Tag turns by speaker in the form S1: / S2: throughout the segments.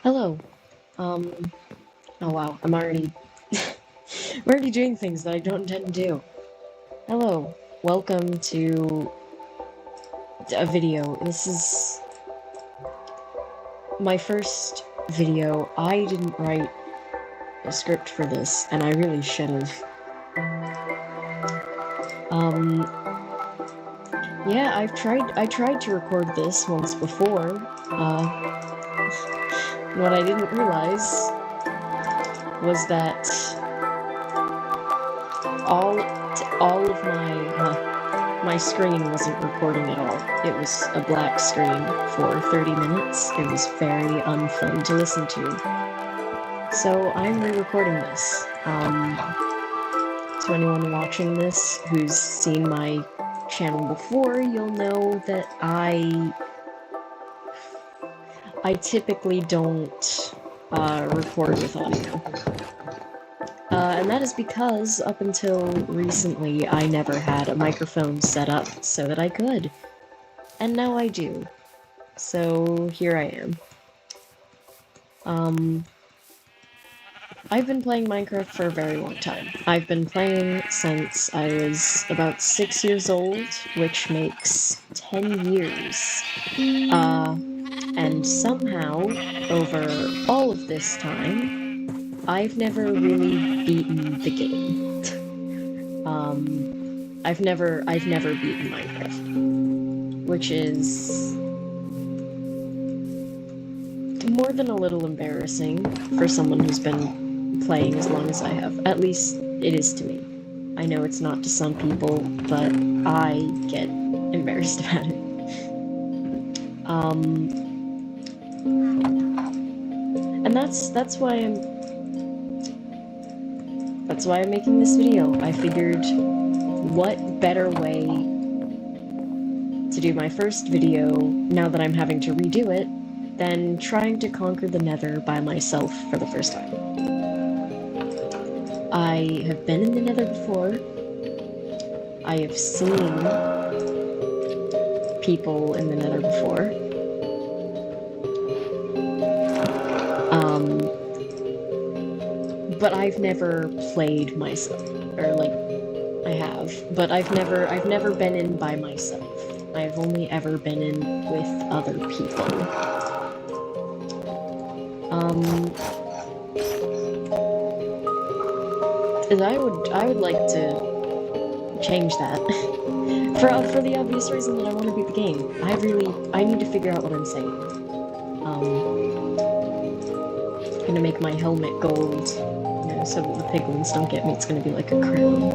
S1: Hello. Um, oh wow, I'm already I'm already doing things that I don't intend to do. Hello. Welcome to a video. This is my first video. I didn't write a script for this, and I really should have. Yeah, I tried to record this once before. What I didn't realize was that all of my screen wasn't recording at all. It was a black screen for 30 minutes. It was very unfun to listen to. So I'm re-recording this. To anyone watching this who's seen my channel before, you'll know that I typically don't record with audio. And that is because, up until recently, I never had a microphone set up so that I could. And now I do. So, here I am. I've been playing Minecraft for a very long time. I've been playing since I was about 6 years old, which makes 10 years. And somehow, over all of this time, I've never really beaten the game. I've never beaten Minecraft, which is more than a little embarrassing for someone who's been playing as long as I have. At least it is to me. I know it's not to some people, but I get embarrassed about it. And that's why I'm making this video. I figured, what better way to do my first video, now that I'm having to redo it, than trying to conquer the Nether by myself for the first time. I have been in the Nether before. I have seen people in the Nether before. But I've never played myself, or like, I have, but I've never been in by myself. I've only ever been in with other people. And I would like to change that. for the obvious reason that I want to beat the game. I need to figure out what I'm saying. I'm gonna make my helmet gold, you know, so that the piglins don't get me. It's gonna be like a crown.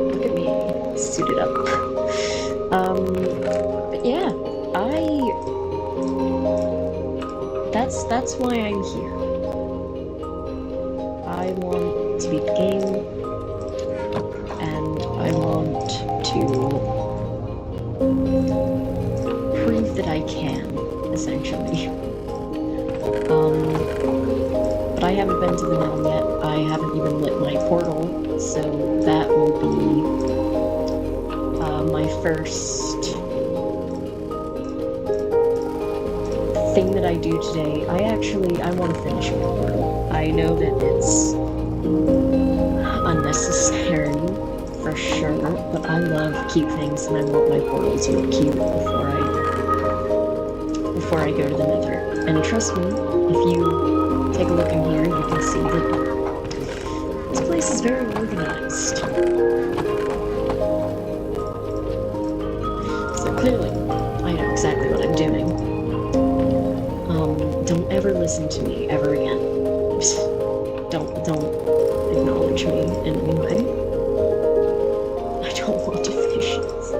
S1: Look at me, suited up. But yeah, that's why I'm here. I want to beat the game, and I want to prove that I can, essentially. But I haven't been to the Nether yet. I haven't even lit my portal, so that will be my first thing that I do today. I want to finish my portal. I know that it's unnecessary, for sure, but I love cute things, and I want my portal to look cute before I go to the Nether. And trust me, if you take a look in here, you can see that this place is very organized. So clearly, I know exactly what I'm doing. Don't ever listen to me ever again. Don't acknowledge me in any way. I don't want efficiency.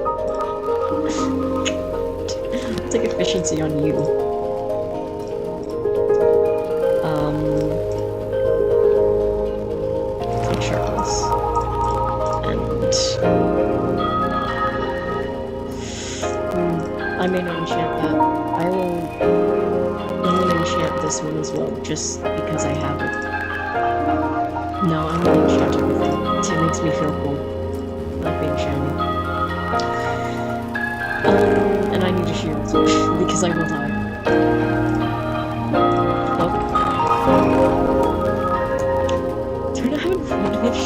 S1: I'll take efficiency on you. Take sharpness. And I may not enchant that. I will enchant this one as well, just because I have it. No, I'm gonna enchant everything. It makes me feel cool. I like being shiny. And I because I will die. Oh. Do I not have enough wood in this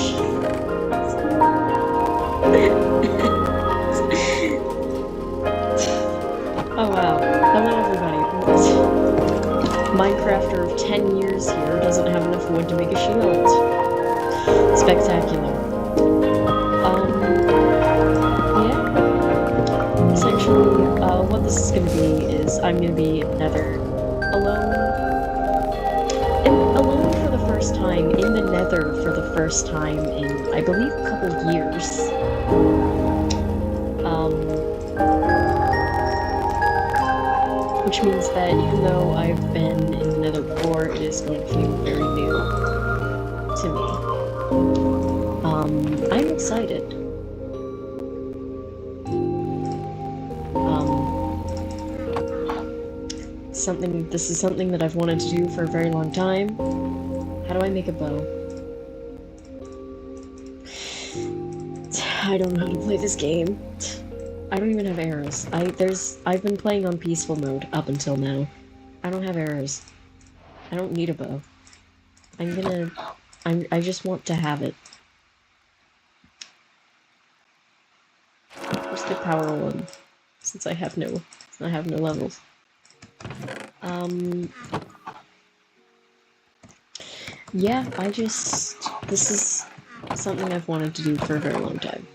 S1: Oh wow. Hello everybody. Minecrafter of 10 years here doesn't have enough wood to make a shield. Spectacular. Yeah. Essentially, what this is gonna be is I'm gonna be in Nether alone. And alone for the first time, in the Nether for the first time in, I believe, a couple of years. Which means that even though I've been in the Nether before, it is going to feel very new to me. I'm excited. This is something that I've wanted to do for a very long time. How do I make a bow? I don't know how to play this game. I don't even have arrows. I've been playing on peaceful mode up until now. I don't have arrows. I don't need a bow. I just want to have it. Where's the power one? Since I have no levels. Yeah, this is something I've wanted to do for a very long time.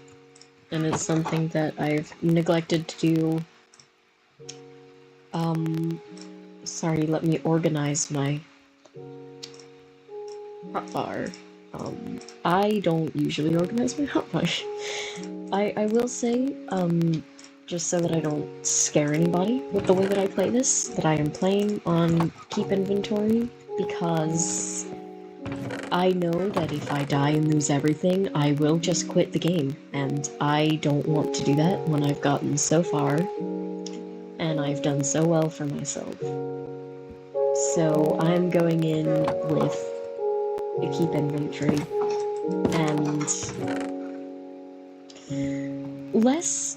S1: And it's something that I've neglected to do. Sorry, let me organize my hotbar. I don't usually organize my hotbar. I will say, just so that I don't scare anybody with the way that I play this, that I am playing on keep inventory, because I know that if I die and lose everything, I will just quit the game, and I don't want to do that when I've gotten so far, and I've done so well for myself. So I'm going in with a keep inventory, and less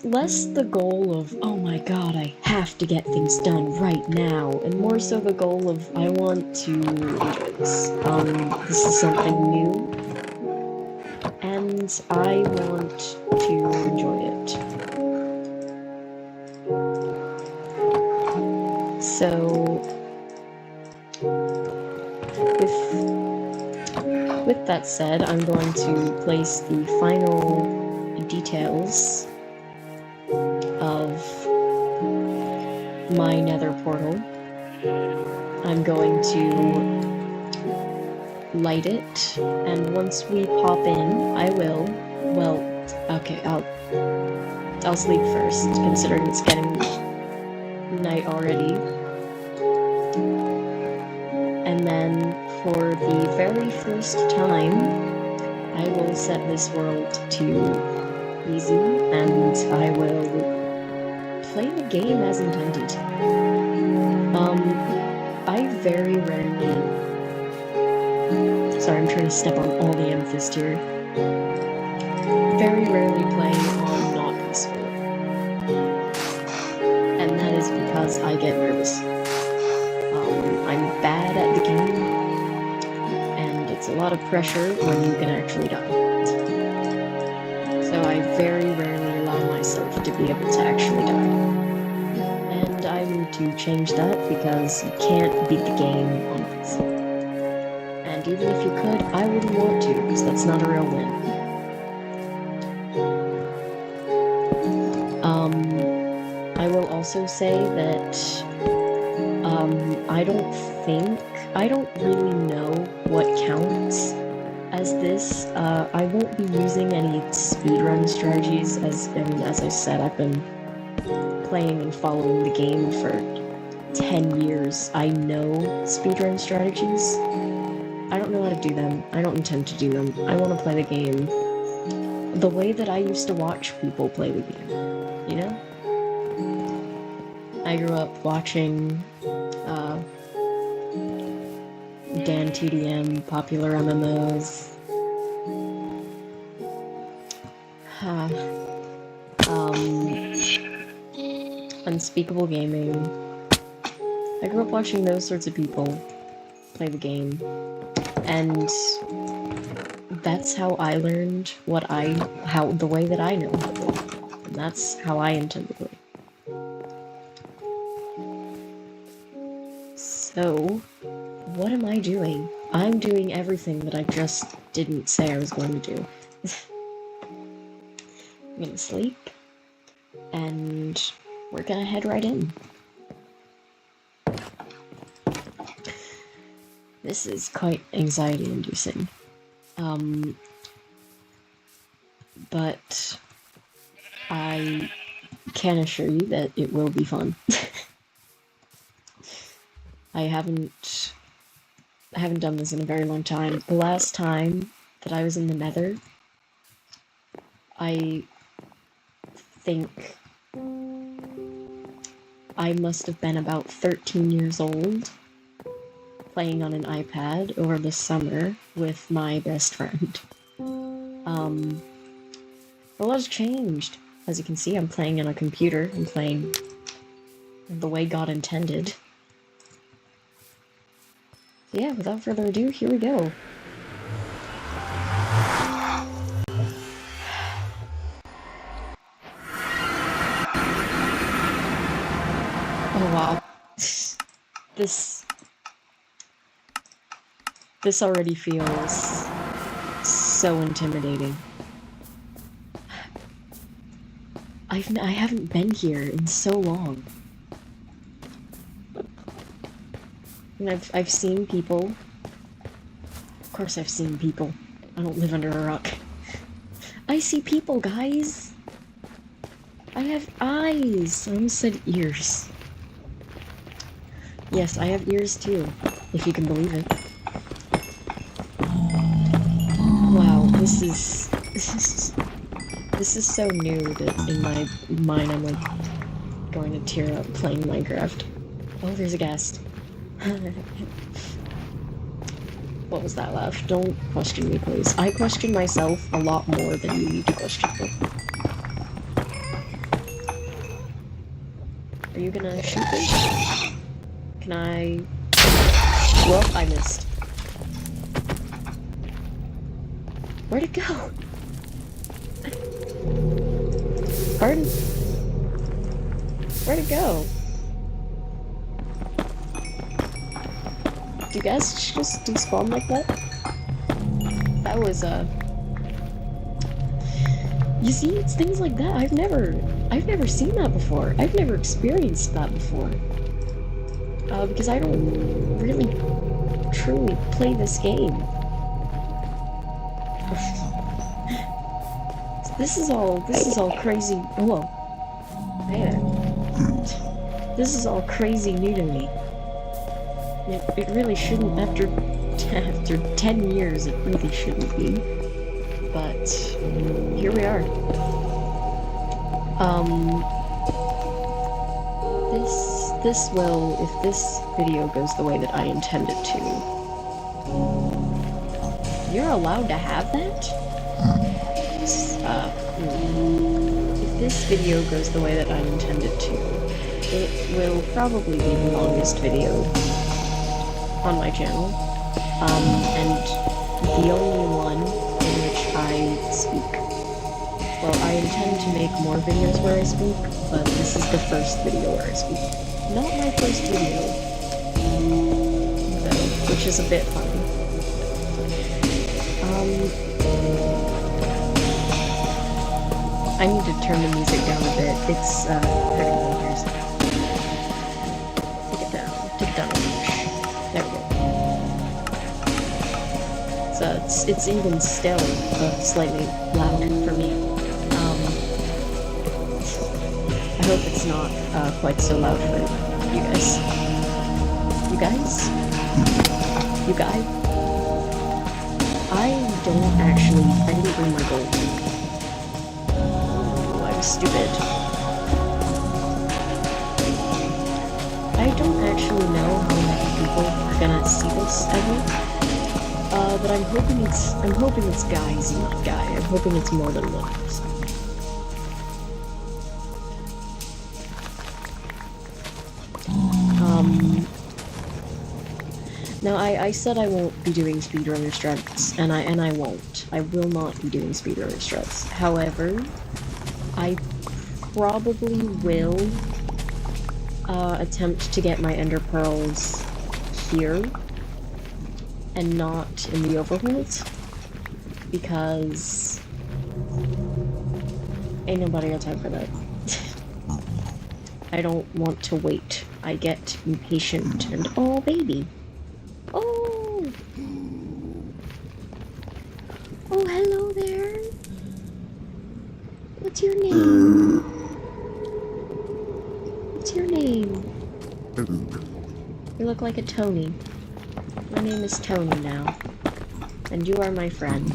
S1: the goal of, oh my god, I have to get things done right now, and more so the goal of, I want to enjoy this. This is something new, and I want to enjoy it. So, with that said, I'm going to place the final details of my Nether portal. I'm going to light it, and once we pop in, I will, well, okay, I'll sleep first, considering it's getting night already. And then, for the very first time, I will set this world to easy, and I will play the game as intended. I very rarely... Sorry, I'm trying to step on all the amethyst here. Very rarely play on not peaceful. And that is because I get nervous. I'm bad at the game, and it's a lot of pressure when you can actually die. So I very rarely allow myself to be able to actually die. And I need to change that, because you can't beat the game on peaceful. And even if you could, I wouldn't want to, because that's not a real win. I will also say that I don't really know what counts as this. I won't be using any speedrun strategies, as I said, I've been playing and following the game for 10 years. I know speedrun strategies. I don't know how to do them. I don't intend to do them. I want to play the game the way that I used to watch people play the game, you know? I grew up watching Dan TDM, popular MMOs, Unspeakable Gaming, I grew up watching those sorts of people play the game, and that's how I learned the way that I know how to play. And that's how I intend to play. So, what am I doing? I'm doing everything that I just didn't say I was going to do. I'm gonna sleep, and we're gonna head right in. This is quite anxiety-inducing. But I can assure you that it will be fun. I haven't done this in a very long time. The last time that I was in the Nether, I think I must have been about 13 years old, playing on an iPad over the summer with my best friend. A lot has changed. As you can see, I'm playing on a computer. I'm playing the way God intended. So yeah, without further ado, here we go. Oh wow. This already feels so intimidating. I haven't been here in so long. And I've seen people. Of course I've seen people. I don't live under a rock. I see people, guys! I have eyes! I almost said ears. Yes, I have ears too, if you can believe it. Wow, this is so new that in my mind I'm like going to tear up playing Minecraft. Oh, there's a ghast. What was that laugh? Don't question me, please. I question myself a lot more than you need to question me. Are you gonna shoot me? Can I... Well, I missed. Where'd it go? Pardon? Where'd it go? Do ghasts just despawn like that? That was, You see, it's things like that. I've never seen that before. I've never experienced that before. Because I don't really, truly play this game. This is all crazy. Whoa. Hey there. This is all crazy new to me. It really shouldn't, after 10 years, it really shouldn't be. But, here we are. This will, if this video goes the way that I intend it to... You're allowed to have that? If this video goes the way that I intend it to, it will probably be the longest video on my channel, and the only one in which I speak. Well, I intend to make more videos where I speak, but this is the first video where I speak. Not my first video, though, which is a bit funny. I need to turn the music down a bit. It's, hurting my ears. Take it down a notch. There we go. So it's even still slightly loud for me. I hope it's not quite so loud for you guys. You guys? You guys? I didn't bring my gold. Oh, I was stupid. I don't actually know how many people are gonna see this ever. But I'm hoping it's guys, not guy. I'm hoping it's more than one person. Now, I said I won't be doing speedrunner struts, and I won't. I will not be doing speedrunner struts. However, I probably will attempt to get my ender pearls here and not in the overworld, because ain't nobody got time for that. I don't want to wait. I get impatient and oh baby. Oh! Oh, hello there! What's your name? What's your name? You look like a Tony. My name is Tony now. And you are my friend.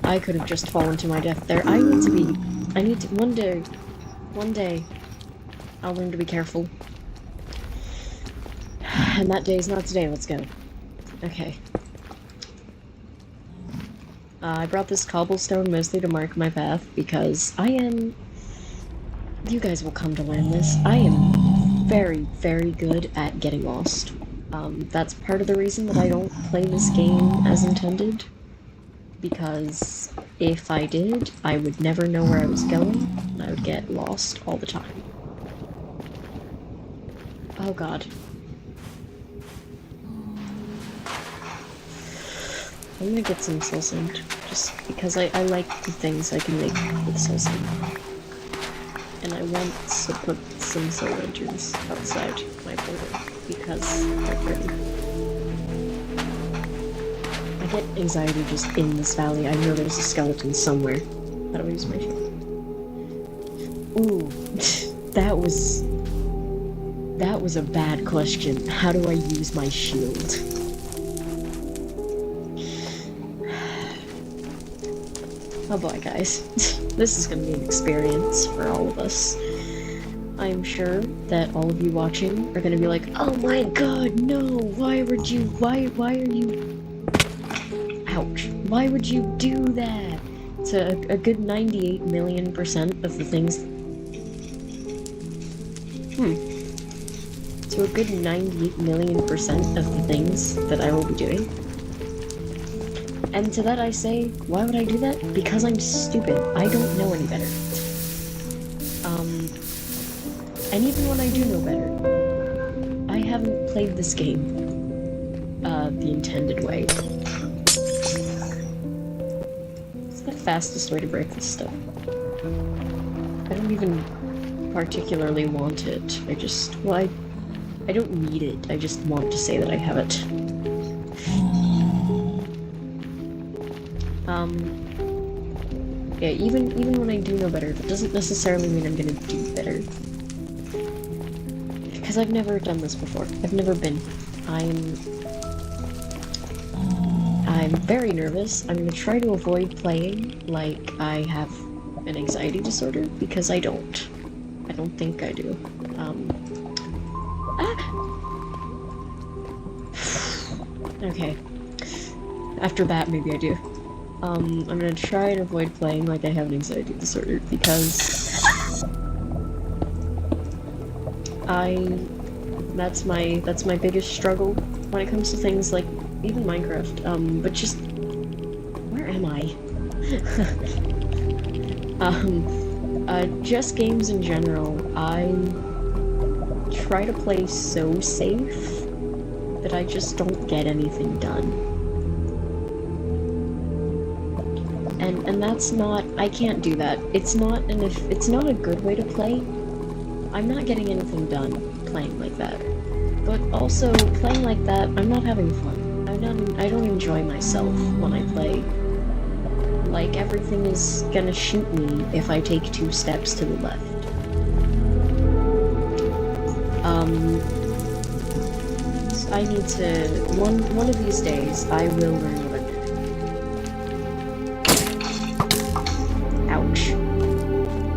S1: I could have just fallen to my death there. one day, I'll learn to be careful. And that day is not today, let's go. Okay. I brought this cobblestone mostly to mark my path, because you guys will come to learn this, I am very, very good at getting lost. That's part of the reason that I don't play this game as intended, because if I did, I would never know where I was going, and I would get lost all the time. Oh god. I'm gonna get some soul sand, just because I like the things I can make with soul sand. And I want to put some soul lanterns outside my border, because they're pretty. I get anxiety just in this valley. I know there's a skeleton somewhere. How do I use my shield? Ooh, that was a bad question. How do I use my shield? Oh boy, guys. This is gonna be an experience for all of us. I'm sure that all of you watching are gonna be like, oh my god, no! Why are you... Ouch. Why would you do that? To a good 98 million% of the things... To a good 98 million% of the things that I will be doing. And to that I say, why would I do that? Because I'm stupid. I don't know any better. And even when I do know better, I haven't played this game, the intended way. It's the fastest way to break this stuff. I don't even particularly want it. I don't need it. I just want to say that I have it. Yeah, even when I do know better, that doesn't necessarily mean I'm gonna do better. Because I've never done this before. I've never been. I'm very nervous. I'm gonna try to avoid playing like I have an anxiety disorder, because I don't. I don't think I do. Okay. After that, maybe I do. I'm gonna try and avoid playing like I have an anxiety disorder, because that's my biggest struggle when it comes to things like even Minecraft, but just where am I? Just games in general, I try to play so safe that I just don't get anything done. And that's not, I can't do that. It's not a good way to play. I'm not getting anything done playing like that. But also, playing like that, I'm not having fun. I don't enjoy myself when I play. Like, everything is gonna shoot me if I take 2 steps to the left. So I need to, one of these days, I will learn what I'm doing. Ouch.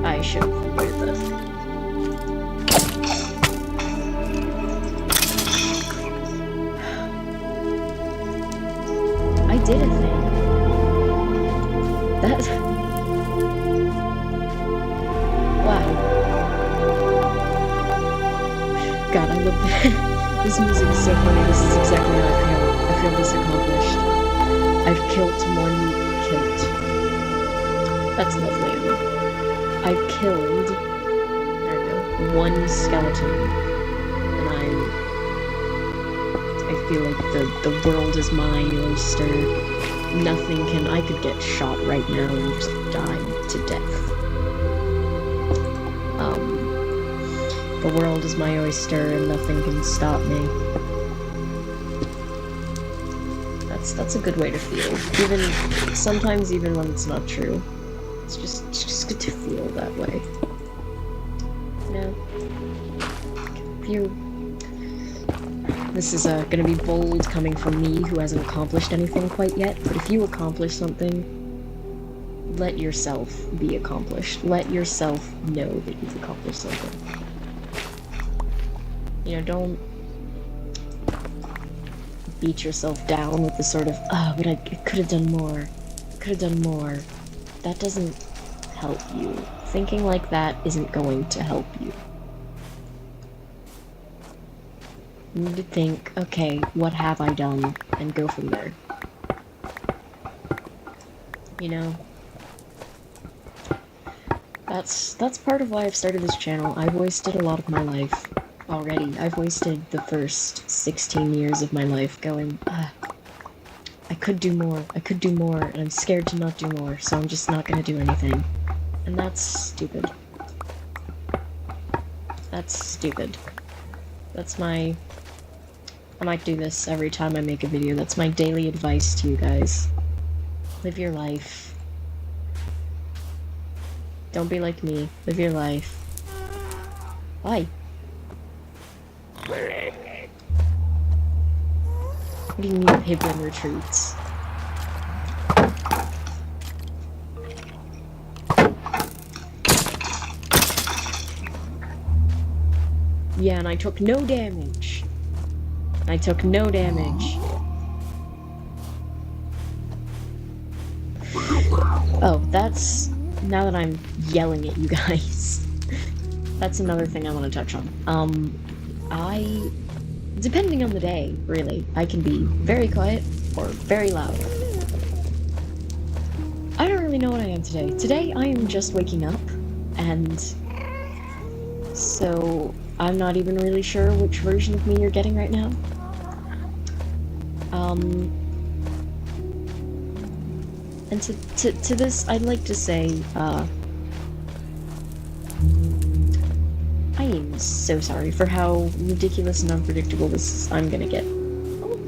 S1: I should have avoided that. I did a thing. That... Wow. God, I love that. This music is so funny. This is exactly how I feel. I feel this accomplished. I've killed one kilt. That's lovely, Emma. I've killed, there we go, one skeleton. And I feel like the world is my oyster. Nothing can, I could get shot right now and just die to death. The world is my oyster and nothing can stop me. That's a good way to feel. Sometimes even when it's not true. It's just good to feel that way. You know, this is gonna be bold coming from me who hasn't accomplished anything quite yet, but if you accomplish something, let yourself be accomplished. Let yourself know that you've accomplished something. You know, don't beat yourself down with the sort of, oh, but I could have done more. Could have done more. That doesn't help you. Thinking like that isn't going to help you. You need to think, okay, what have I done? And go from there. You know? That's part of why I've started this channel. I've wasted a lot of my life already. I've wasted the first 16 years of my life going, I could do more, and I'm scared to not do more, so I'm just not gonna do anything. And that's stupid. That's stupid. That's my... I might do this every time I make a video. That's my daily advice to you guys. Live your life. Don't be like me. Live your life. Why? What do you mean Hiblin retreats? Yeah, and I took no damage. I took no damage. Oh, that's... Now that I'm yelling at you guys, that's another thing I want to touch on. Depending on the day, really, I can be very quiet or very loud. I don't really know what I am today. Today, I am just waking up, and so I'm not even really sure which version of me you're getting right now. And to this, I'd like to say, I am so sorry for how ridiculous and unpredictable I'm gonna get. Oh,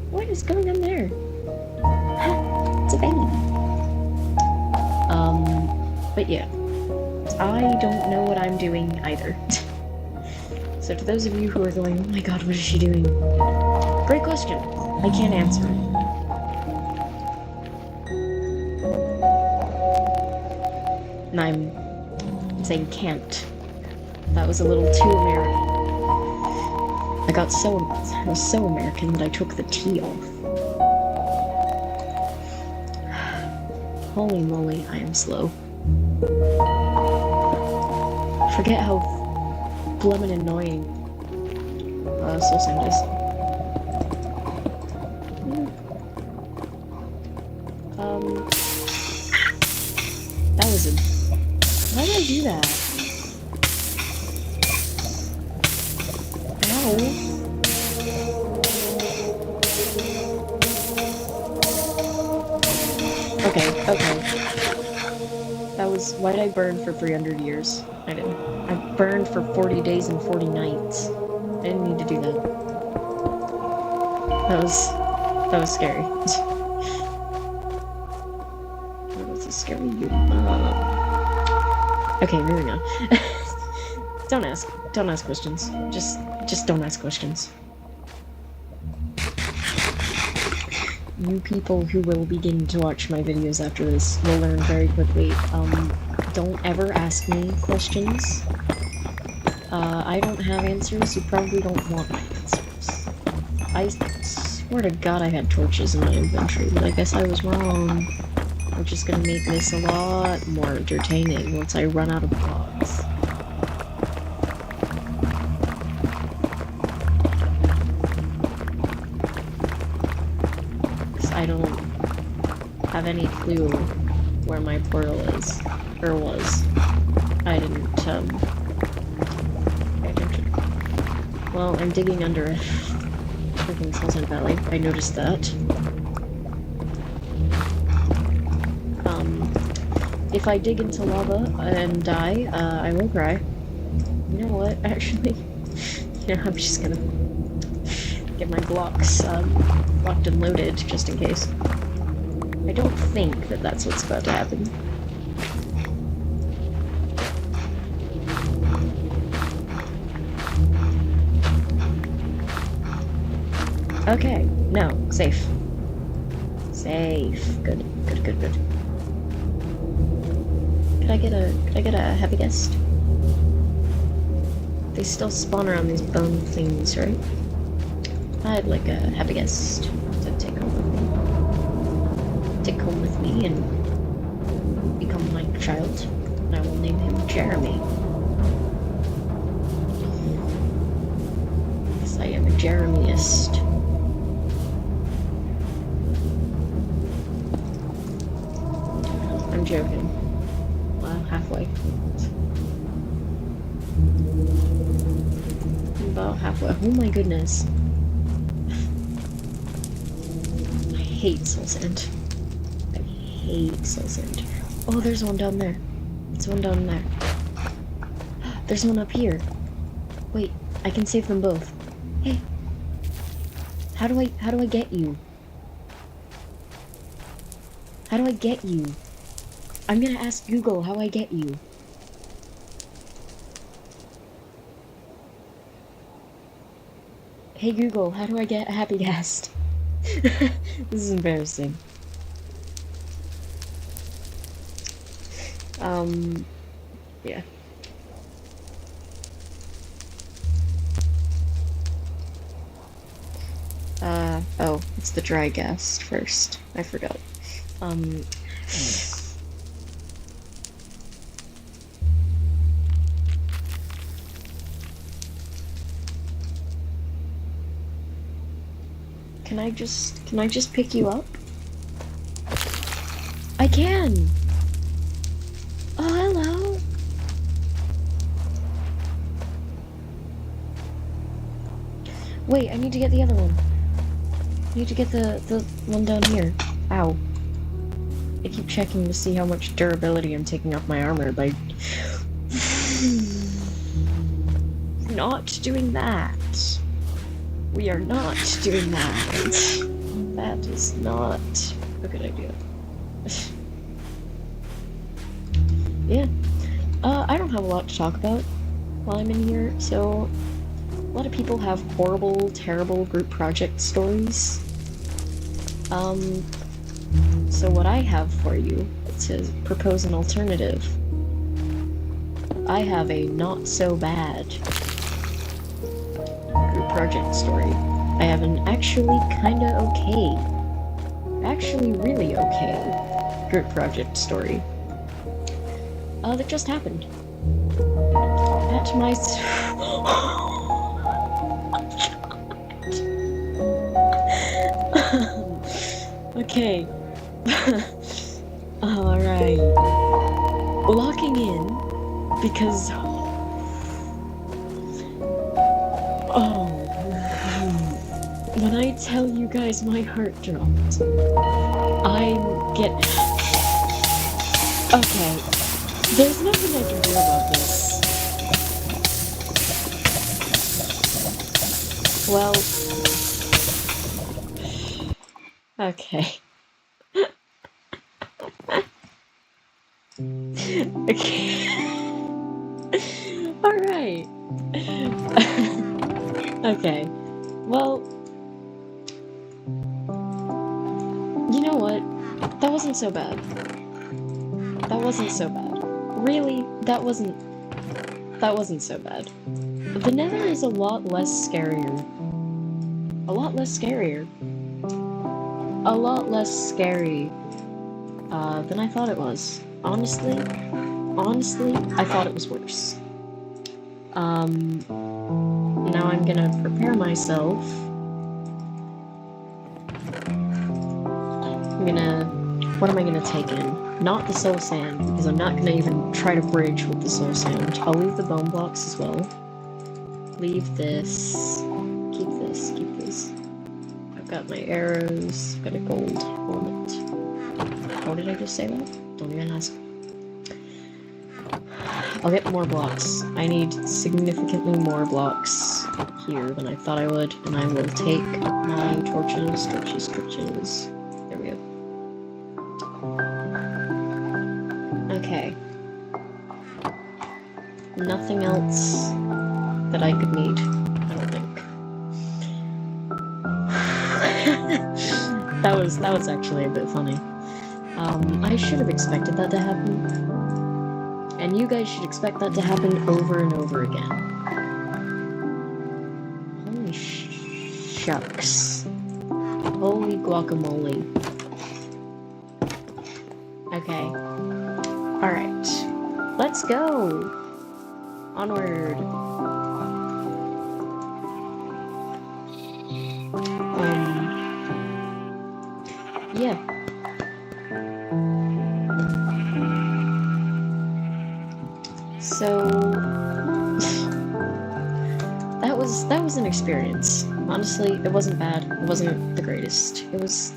S1: what is going on there? It's a baby. But yeah, I don't know what I'm doing either. So to those of you who are going, oh my god, what is she doing? Great question. I can't answer it. And I'm saying can't. That was a little too American. I was so American that I took the T off. Holy moly, I am slow. Forget how blemmin' annoying Soul Sand is. That was a... Why did I do that? Ow. Okay. That was... Why did I burn for 300 years? I didn't. I burned for 40 days and 40 nights. I didn't need to do that. That was scary. That was a scary you. Okay, moving on. Don't ask questions. Just don't ask questions. You people who will begin to watch my videos after this will learn very quickly, don't ever ask me questions. I don't have answers, you probably don't want my answers. I swear to god I had torches in my inventory, but I guess I was wrong. I'm just gonna make this a lot more entertaining once I run out of blocks. have any clue where my portal is. Or was. I didn't, pay attention. Well, I'm digging under a freaking Sunset Valley. I noticed that. If I dig into lava and die, I will cry. You know what, actually? Yeah, I'm just gonna get my blocks, locked and loaded, just in case. I don't think that that's what's about to happen. Okay, no, safe. Safe. Good, good, good, good. Could I get a happy guest? They still spawn around these bone things, right? I'd like a happy guest to take home with me. Take home with me and become my child. And I will name him Jeremy. Because I am a Jeremyist. I'm joking. Well, halfway. About halfway. Oh my goodness. I hate soul sand. I hate soul sand. Oh, there's one down there. There's one down there. There's one up here. Wait, I can save them both. Hey. How do I get you? How do I get you? I'm gonna ask Google how I get you. Hey Google, how do I get a happy guest? This is embarrassing. Yeah. Oh, it's the dry guest first. I forgot. Can I just pick you up? I can! Oh, hello! Wait, I need to get the other one. I need to get the one down here. Ow. I keep checking to see how much durability I'm taking off my armor by... not doing that. We are not doing that. That is not a good idea. Yeah. I don't have a lot to talk about while I'm in here, so a lot of people have horrible, terrible group project stories. So what I have for you is to propose an alternative. I have a not so bad group project story. I have an actually kinda okay, actually really okay group project story. That just happened. At my okay. Alright. Locking in because when I tell you guys my heart dropped, okay. There's nothing I can do about this. Well, okay. Okay. Alright. Okay. Well, you know what? That wasn't so bad. That wasn't so bad. Really, that wasn't so bad. The Nether is a lot less scarier. A lot less scarier. A lot less scary than I thought it was. Honestly, I thought it was worse. Now I'm gonna prepare myself. I'm gonna what am I gonna take in? Not the soul sand, because I'm not gonna even try to bridge with the soul sand. I'll leave the bone blocks as well. Leave this. Keep this, keep this. I've got my arrows, got a gold helmet. How did I just say that? Don't even ask. I'll get more blocks. I need significantly more blocks here than I thought I would, and I will take my torches. There we go. Okay. Nothing else that I could need, I don't think. That was actually a bit funny. I should have expected that to happen. And you guys should expect that to happen over and over again. Holy shucks. Holy guacamole. Okay. Alright. Let's go! Onward. Yeah. So that was an experience. Honestly, it wasn't bad. It wasn't the greatest. It was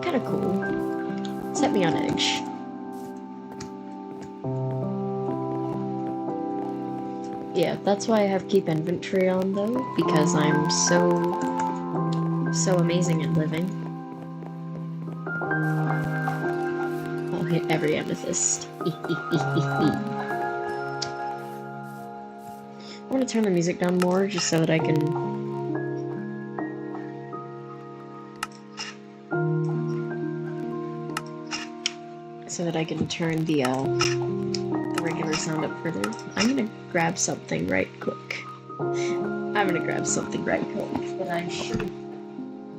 S1: kind of cool. It set me on edge. Yeah, that's why I have keep inventory on though, because I'm so amazing at living. I'll hit every amethyst. I want to turn the music down more, just so that I can... turn the regular sound up further. I'm gonna grab something right quick. That I should have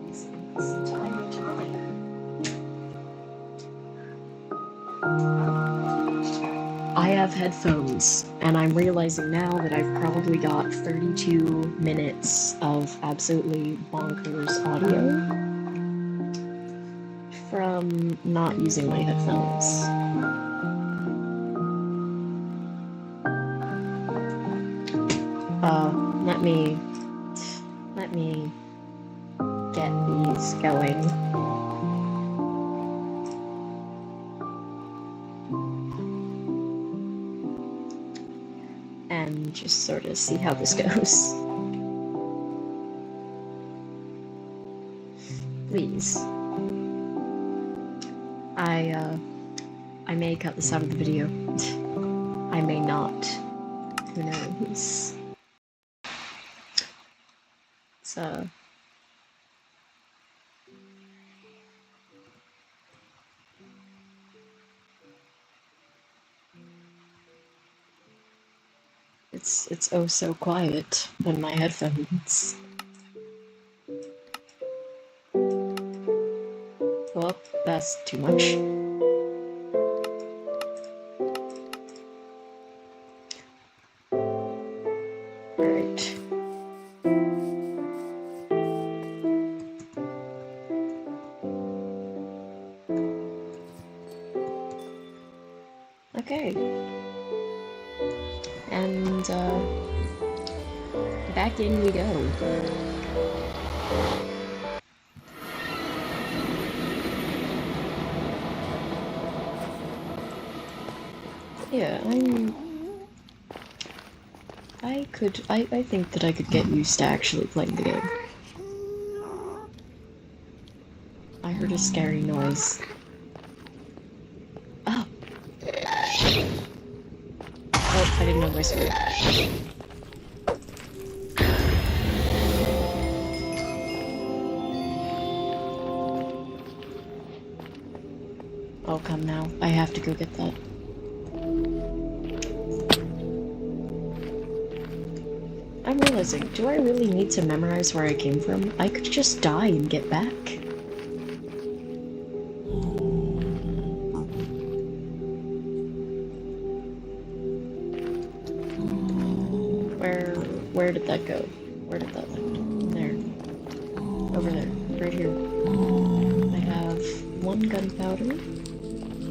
S1: this entire time. I have headphones, and I'm realizing now that I've probably got 32 minutes of absolutely bonkers audio from not using my headphones. Let me get these going. And just sort of see how this goes. Please. I may cut this out of the video. I may not. Who knows? So... It's oh so quiet in my headphones. Well, that's too much. Alright. Okay. And, back in we go. Yeah, I think that I could get used to actually playing the game. I heard a scary noise. Oh! Oh, I didn't know my sword. Oh, come now. I have to go get that. I'm realizing, do I really need to memorize where I came from? I could just die and get back. Where did that go? Where did that land? There. Over there. Right here. I have 1 gunpowder.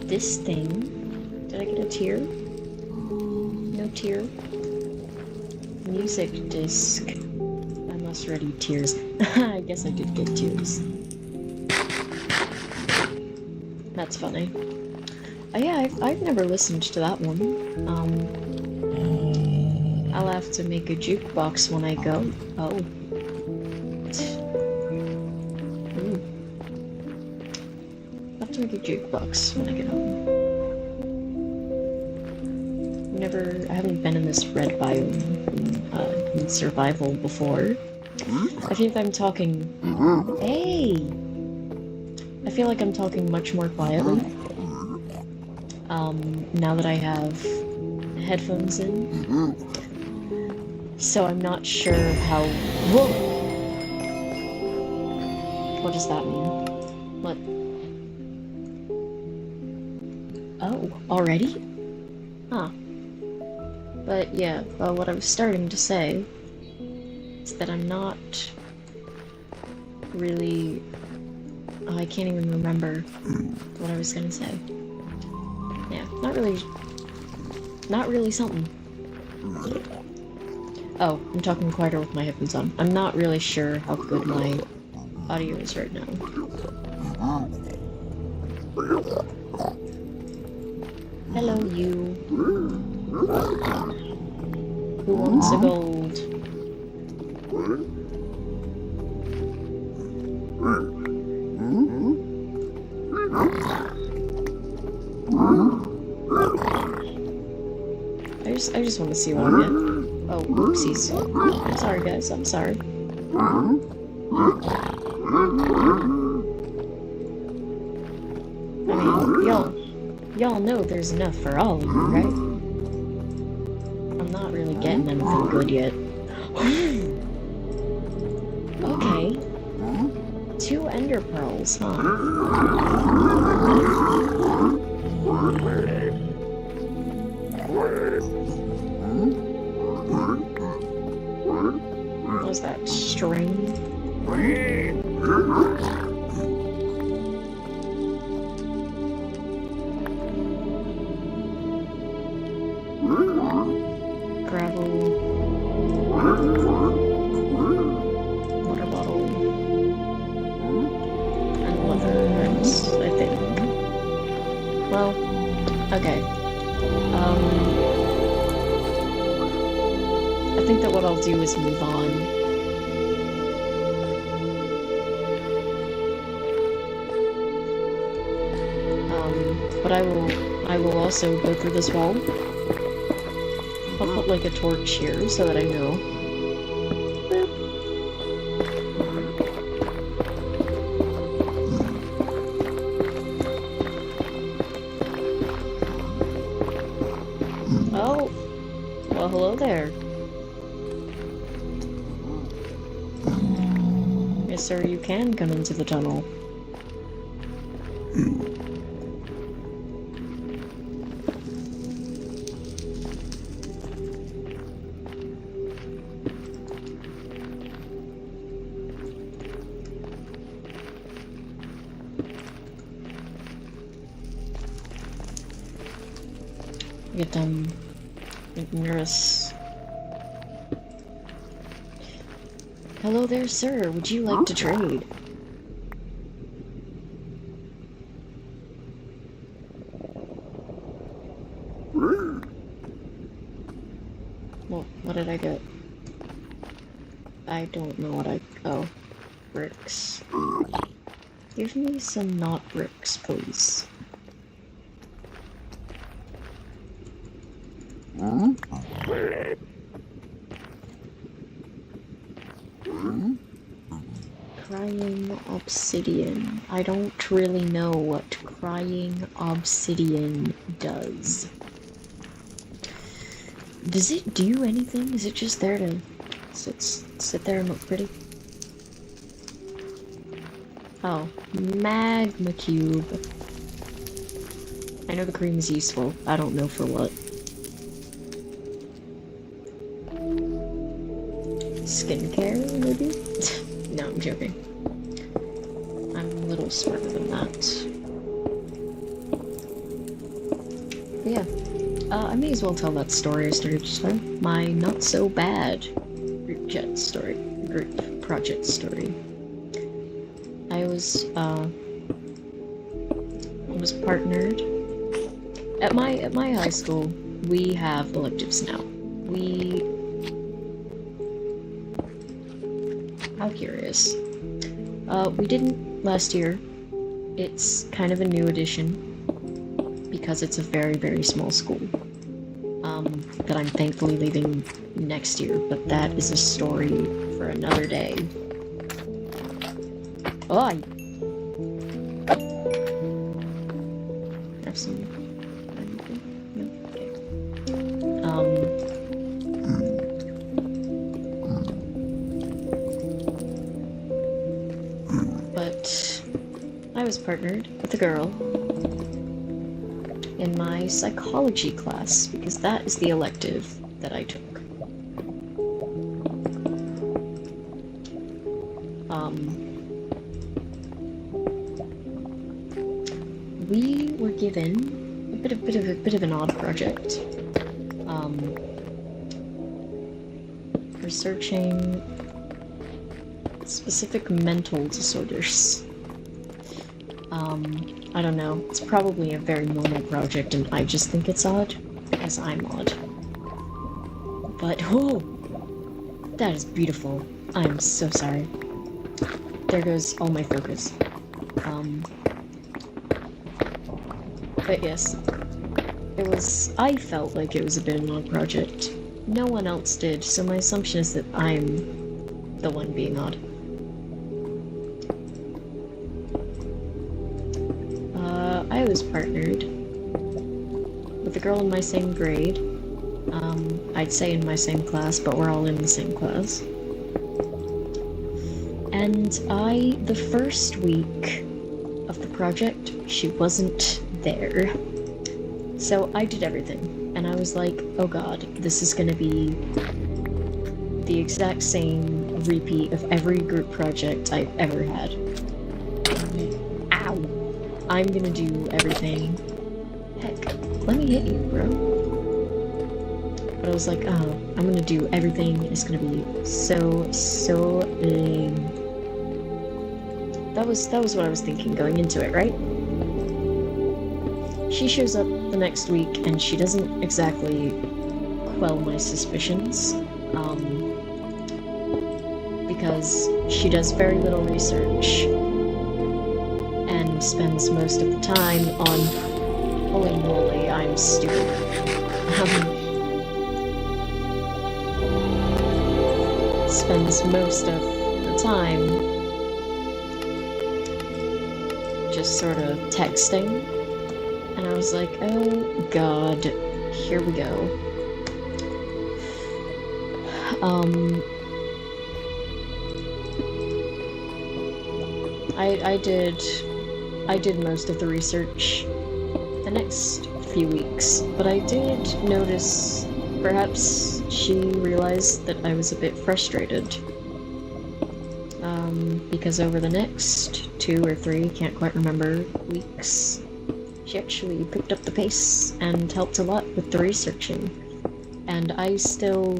S1: This thing. Did I get a tier? No tier. Music disc. I must ready tears. I guess I did get tears. That's funny. Oh yeah, I've never listened to that one. I'll have to make a jukebox when I go. Oh. I'll have to make a jukebox when I get home. I haven't been in this red biome in survival before. I feel like I'm talking... Hey! I feel like I'm talking much more quietly. Now that I have headphones in. So I'm not sure how... Whoa! What does that mean? What? Oh, already? Huh. But yeah, what I was starting to say is that I'm not really... Oh, I can't even remember what I was gonna say. Yeah, not really something. Oh, I'm talking quieter with my headphones on. I'm not really sure how good my audio is right now. Hello, you. Who wants a gold? I just want to see what I get. Oh, oopsies. I'm sorry, guys. I'm sorry. I mean, y'all know there's enough for all of you, right? I'm not really getting anything good yet. Okay. 2 ender pearls, huh? What was that? String? Gravel. Water bottle. And leather rings, I think. Well, okay. I think that what I'll do is move on. But I will also go through this wall. I'll put like a torch here so that I know. Oh, well, hello there. Yes, sir, you can come into the tunnel. Get them ignorous. Hello there, sir. Would you like to trade? Well, what did I get? I don't know what I... Oh. Bricks. Give me some not bricks, please. Crying obsidian. I don't really know what crying obsidian does. Does it do anything? Is it just there to sit there and look pretty? Oh, magma cube. I know the cream is useful. I don't know for what. Skincare, maybe? No, I'm joking. I'm a little smarter than that. Yeah, I may as well tell that story I started to tell. My not-so-bad group project story. I was partnered at my high school. We have electives now. How curious. We didn't last year. It's kind of a new addition because it's a very, very small school that I'm thankfully leaving next year, but that is a story for another day. Oh, I have some... No? Okay. But I was partnered with a girl in my psychology class, because that is the elective that I took. We were given a bit of an odd project. Researching specific mental disorders. I don't know, it's probably a very normal project and I just think it's odd, because I'm odd. But, oh! That is beautiful. I'm so sorry. There goes all my focus. But yes, I felt like it was a bit of an odd project. No one else did, so my assumption is that I'm the one being odd. I was partnered with a girl in my same grade. I'd say in my same class, but we're all in the same class. And the first week of the project, she wasn't there. So I did everything, and I was like, oh god, this is gonna be the exact same repeat of every group project I've ever had. Ow! I'm gonna do everything. Heck, let me hit you, bro. But I was like, oh, I'm gonna do everything. It's gonna be so lame. That was what I was thinking going into it, right? She shows up the next week and she doesn't exactly quell my suspicions, because she does very little research and spends most of the time on, holy moly, I'm stupid. Spends most of the time just sort of texting. And I was like, oh god, here we go. I did most of the research the next few weeks, but I did notice perhaps she realized that I was a bit frustrated. Because over the next 2 or 3, can't quite remember, weeks, she actually picked up the pace and helped a lot with the researching. And I still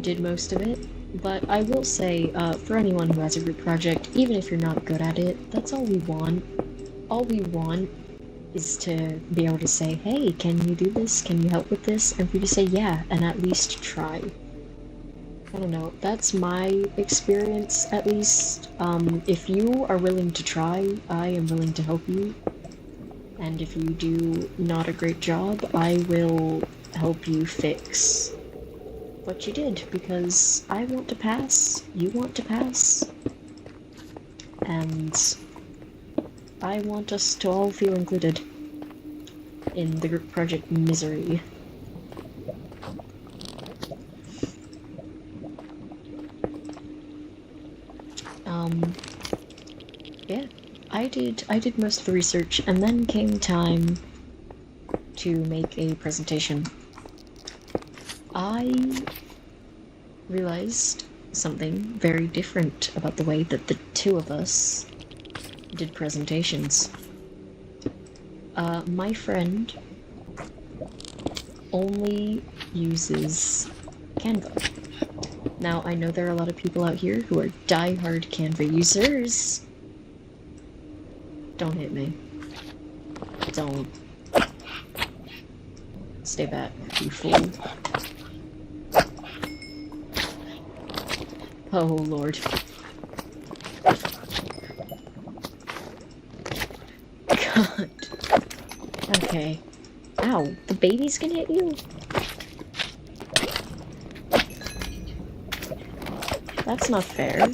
S1: did most of it, but I will say, for anyone who has a group project, even if you're not good at it, that's all we want. All we want is to be able to say, hey, can you do this? Can you help with this? And for you to say yeah, and at least try. I don't know, that's my experience, at least. If you are willing to try, I am willing to help you. And if you do not a great job, I will help you fix what you did, because I want to pass, you want to pass, and I want us to all feel included in the group project misery. Yeah, I did most of the research, and then came time to make a presentation. I realized something very different about the way that the two of us did presentations. My friend only uses Canva. Now, I know there are a lot of people out here who are die-hard Canva users. Don't hit me. Don't. Stay back, you fool. Oh, Lord. God. Okay. Ow, the babies can hit you? That's not fair.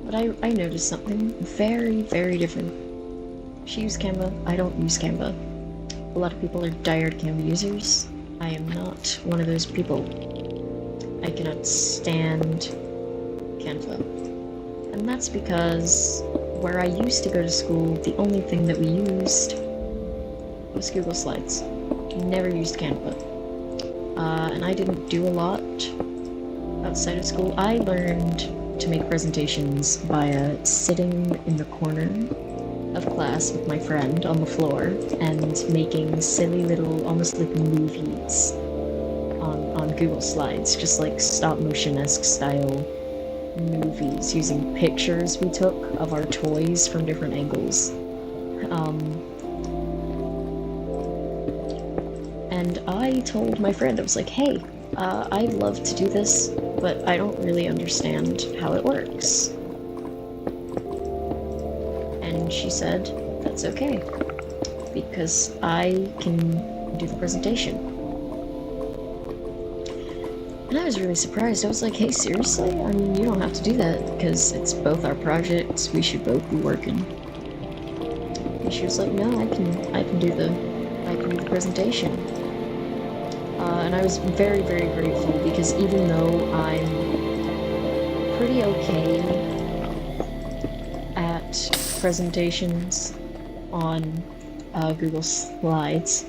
S1: But I noticed something very, very different. She used Canva, I don't use Canva. A lot of people are diehard Canva users. I am not one of those people. I cannot stand Canva. And that's because where I used to go to school, the only thing that we used was Google Slides. Never used Canva. And I didn't do a lot outside of school. I learned to make presentations via sitting in the corner of class with my friend on the floor and making silly little, almost like movies on Google Slides, just like stop-motion-esque style movies, using pictures we took of our toys from different angles. And I told my friend, I was like, hey, I'd love to do this, but I don't really understand how it works. And she said, that's okay, because I can do the presentation. And I was really surprised. I was like, hey, seriously? I mean, you don't have to do that, because it's both our projects, we should both be working. And she was like, no, I can do the presentation. And I was very, very grateful, because even though I'm pretty okay at presentations on Google Slides,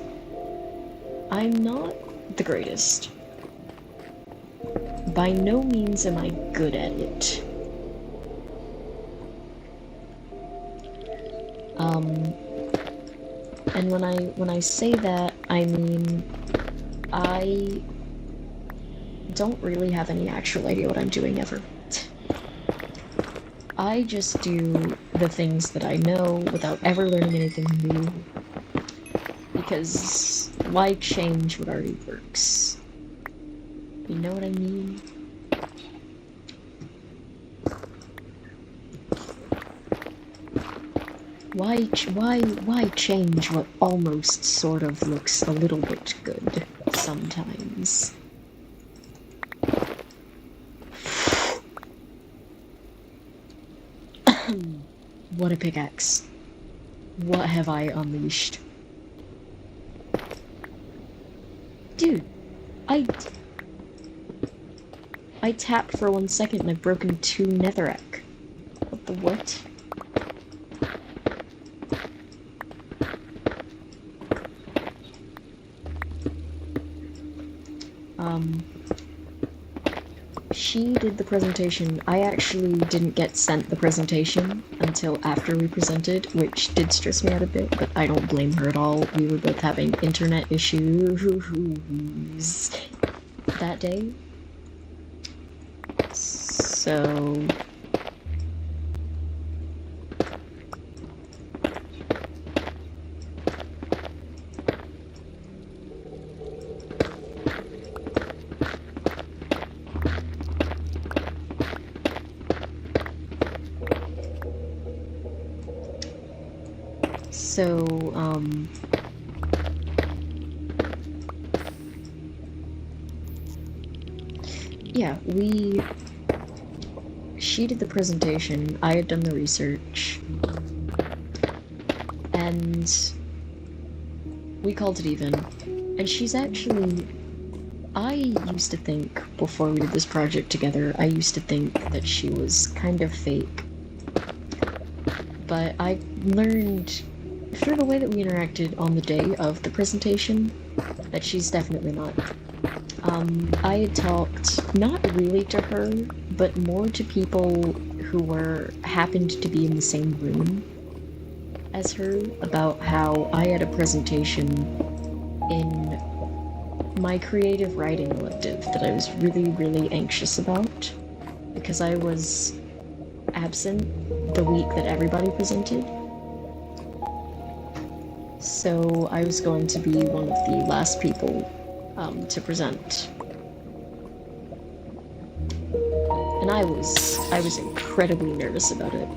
S1: I'm not the greatest. By no means am I good at it. And when I say that, I mean I don't really have any actual idea what I'm doing ever. I just do the things that I know without ever learning anything new, because why change what already works? You know what I mean? Why change what almost sort of looks a little bit good sometimes? What a pickaxe. What have I unleashed? Dude, I tapped for 1 second and I've broken 2 netherrack. What the what? She did the presentation. I actually didn't get sent the presentation until after we presented, which did stress me out a bit, but I don't blame her at all. We were both having internet issues that day. So yeah, she did the presentation, I had done the research, and we called it even. And she's actually, I used to think, before we did this project together, I used to think that she was kind of fake. But I learned through the way that we interacted on the day of the presentation, that she's definitely not. I had talked, not really to her, but more to people who happened to be in the same room as her, about how I had a presentation in my creative writing elective that I was really, really anxious about, because I was absent the week that everybody presented. So I was going to be one of the last people to present. And I was incredibly nervous about it.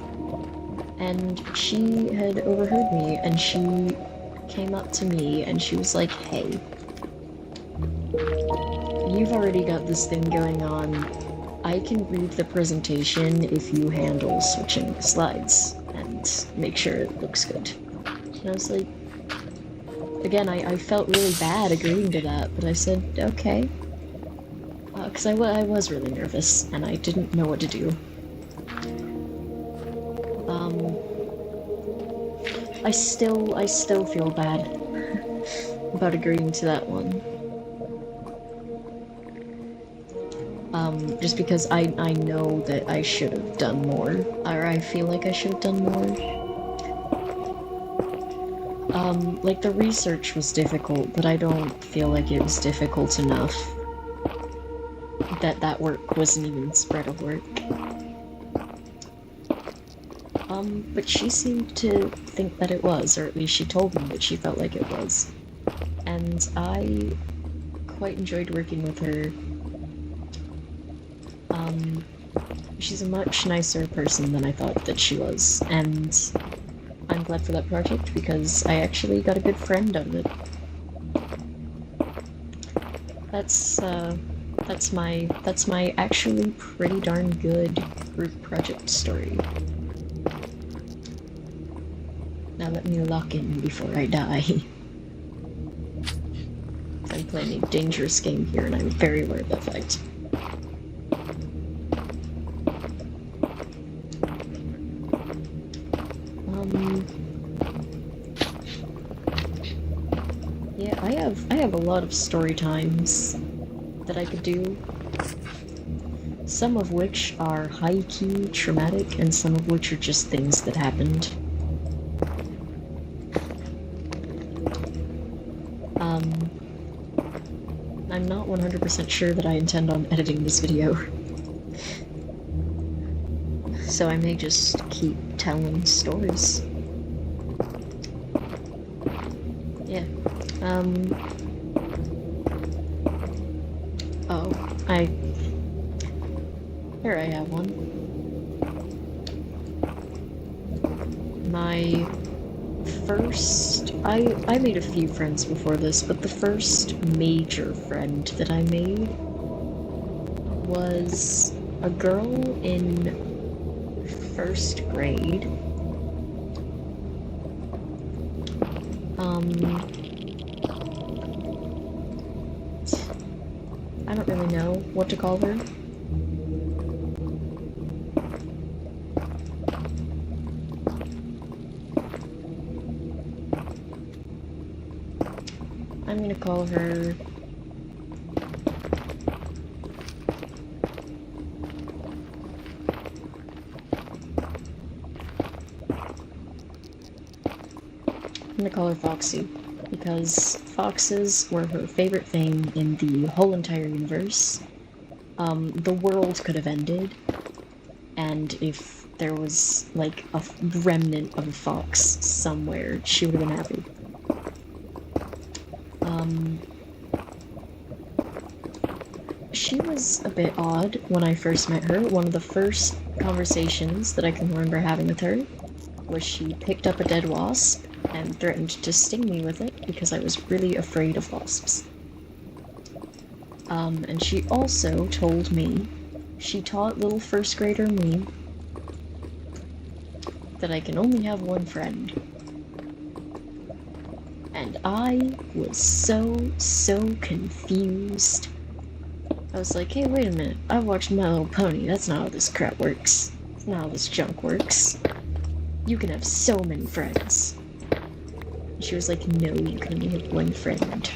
S1: And she had overheard me, and she came up to me and she was like, "Hey, you've already got this thing going on. I can read the presentation if you handle switching the slides and make sure it looks good." And I was like, again, I felt really bad agreeing to that, but I said, okay. Because I was really nervous, and I didn't know what to do. I still feel bad about agreeing to that one. Just because I know that I should have done more, or I feel like I should have done more. Like, the research was difficult, but I don't feel like it was difficult enough that work wasn't even spread of work. But she seemed to think that it was, or at least she told me that she felt like it was. And I quite enjoyed working with her. She's a much nicer person than I thought that she was, and I'm glad for that project because I actually got a good friend out of it. That's my actually pretty darn good group project story. Now let me lock in before I die. I'm playing a dangerous game here, and I'm very aware of that fact. Yeah, I have a lot of story times that I could do. Some of which are high-key traumatic, and some of which are just things that happened. I'm not 100% sure that I intend on editing this video. So I may just keep telling stories. Yeah. Oh, here I have one. My first... I made a few friends before this, but the first major friend that I made was a girl in first grade. I don't really know what to call her. I'm gonna call her... I'm gonna call her Foxy, because foxes were her favorite thing in the whole entire universe. The world could have ended, and if there was, like, a remnant of a fox somewhere, she would have been happy. She was a bit odd when I first met her. One of the first conversations that I can remember having with her was she picked up a dead wasp and threatened to sting me with it because I was really afraid of wasps. And she also told me, she taught little first grader me that I can only have one friend. And I was so confused. I was like, hey, wait a minute, I've watched My Little Pony, that's not how this crap works. That's not how this junk works. You can have so many friends. And she was like, no, you can only have one friend.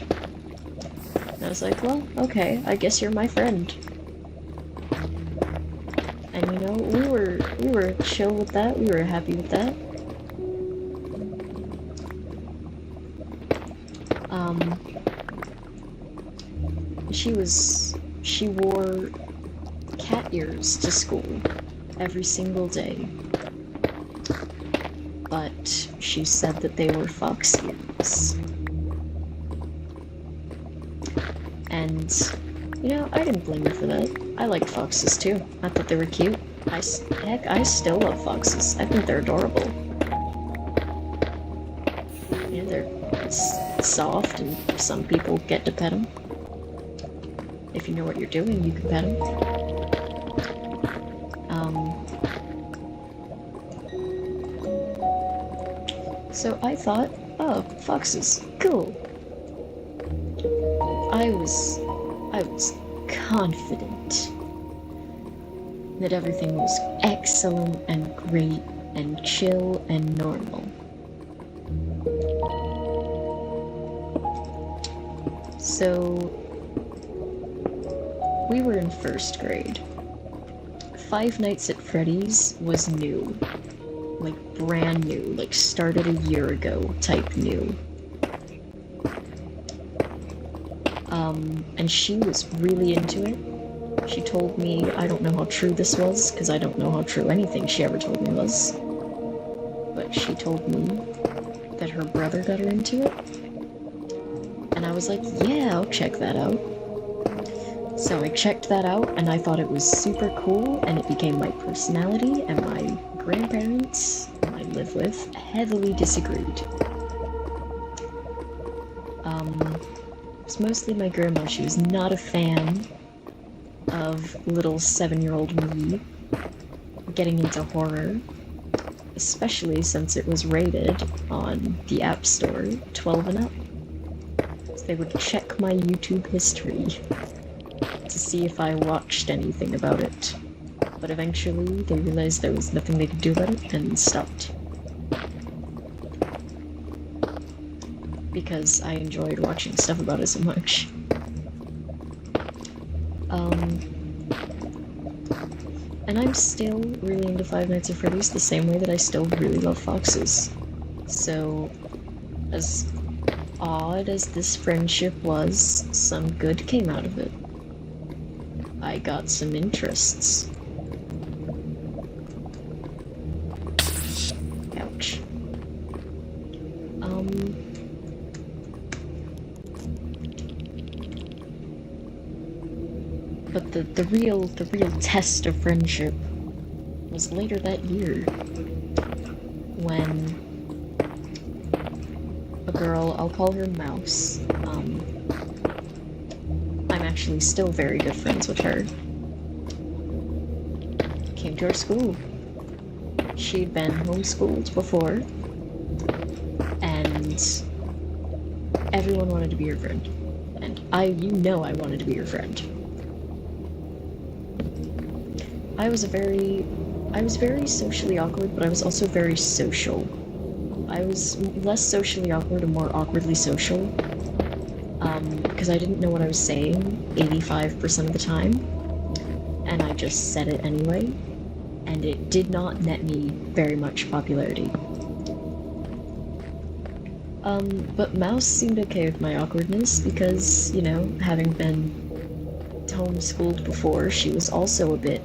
S1: And I was like, well, okay, I guess you're my friend. And you know, we were chill with that, we were happy with that. She wore cat ears to school every single day. But she said that they were fox ears. And, you know, I didn't blame her for that. I liked foxes too. I thought they were cute. Heck, I still love foxes. I think they're adorable. Yeah, they're soft, and some people get to pet them. If you know what you're doing, you can pet them. So I thought, oh, foxes, cool. I was confident that everything was excellent and great and chill and normal. So we were in first grade. Five Nights at Freddy's was new. Like brand new, like started a year ago type new. And she was really into it. She told me, I don't know how true this was, because I don't know how true anything she ever told me was. But she told me that her brother got her into it. And I was like, yeah, I'll check that out. So I checked that out, and I thought it was super cool, and it became my personality, and my grandparents, whom I live with, heavily disagreed. It's mostly my grandma. She was not a fan of little 7-year-old me getting into horror, especially since it was rated on the App Store 12 and up. So they would check my YouTube history to see if I watched anything about it. But eventually they realized there was nothing they could do about it and stopped. Because I enjoyed watching stuff about it so much. And I'm still really into Five Nights at Freddy's the same way that I still really love foxes. So, as odd as this friendship was, some good came out of it. I got some interests. Ouch. But the real test of friendship was later that year, when a girl, I'll call her Mouse, I'm actually still very good friends with her, came to our school. She'd been homeschooled before, and everyone wanted to be her friend. And I wanted to be her friend. I was very socially awkward, but I was also very social. I was less socially awkward and more awkwardly social, because I didn't know what I was saying 85% of the time, and I just said it anyway, and it did not net me very much popularity. But Mouse seemed okay with my awkwardness because, you know, having been homeschooled before, she was also a bit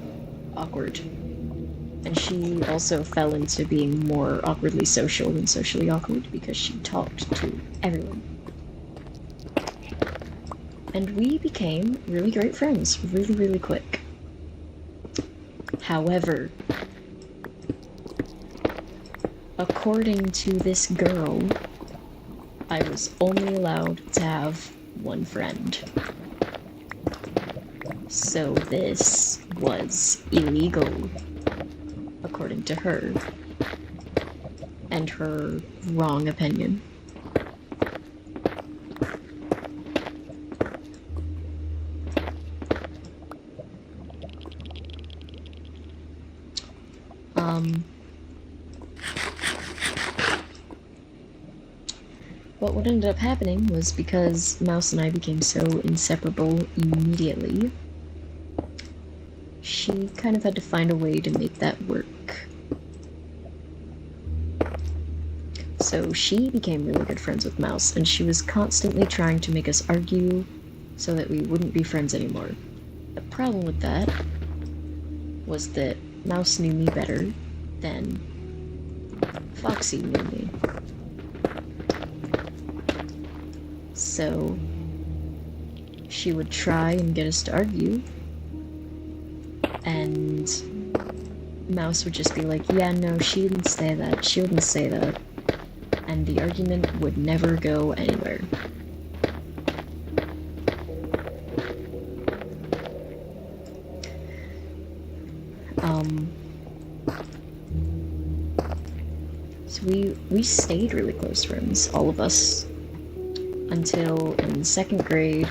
S1: awkward. And she also fell into being more awkwardly social than socially awkward because she talked to everyone. And we became really great friends really, really quick. However, according to this girl, I was only allowed to have one friend. So this was illegal, according to her, and her wrong opinion. what ended up happening was because Mouse and I became so inseparable immediately, she kind of had to find a way to make that work. So she became really good friends with Mouse, and she was constantly trying to make us argue so that we wouldn't be friends anymore. The problem with that was that Mouse knew me better than Foxy knew me. So she would try and get us to argue, and Mouse would just be like, yeah, no, she didn't say that, she wouldn't say that, and the argument would never go anywhere. So we stayed really close friends, all of us, until in 2nd grade,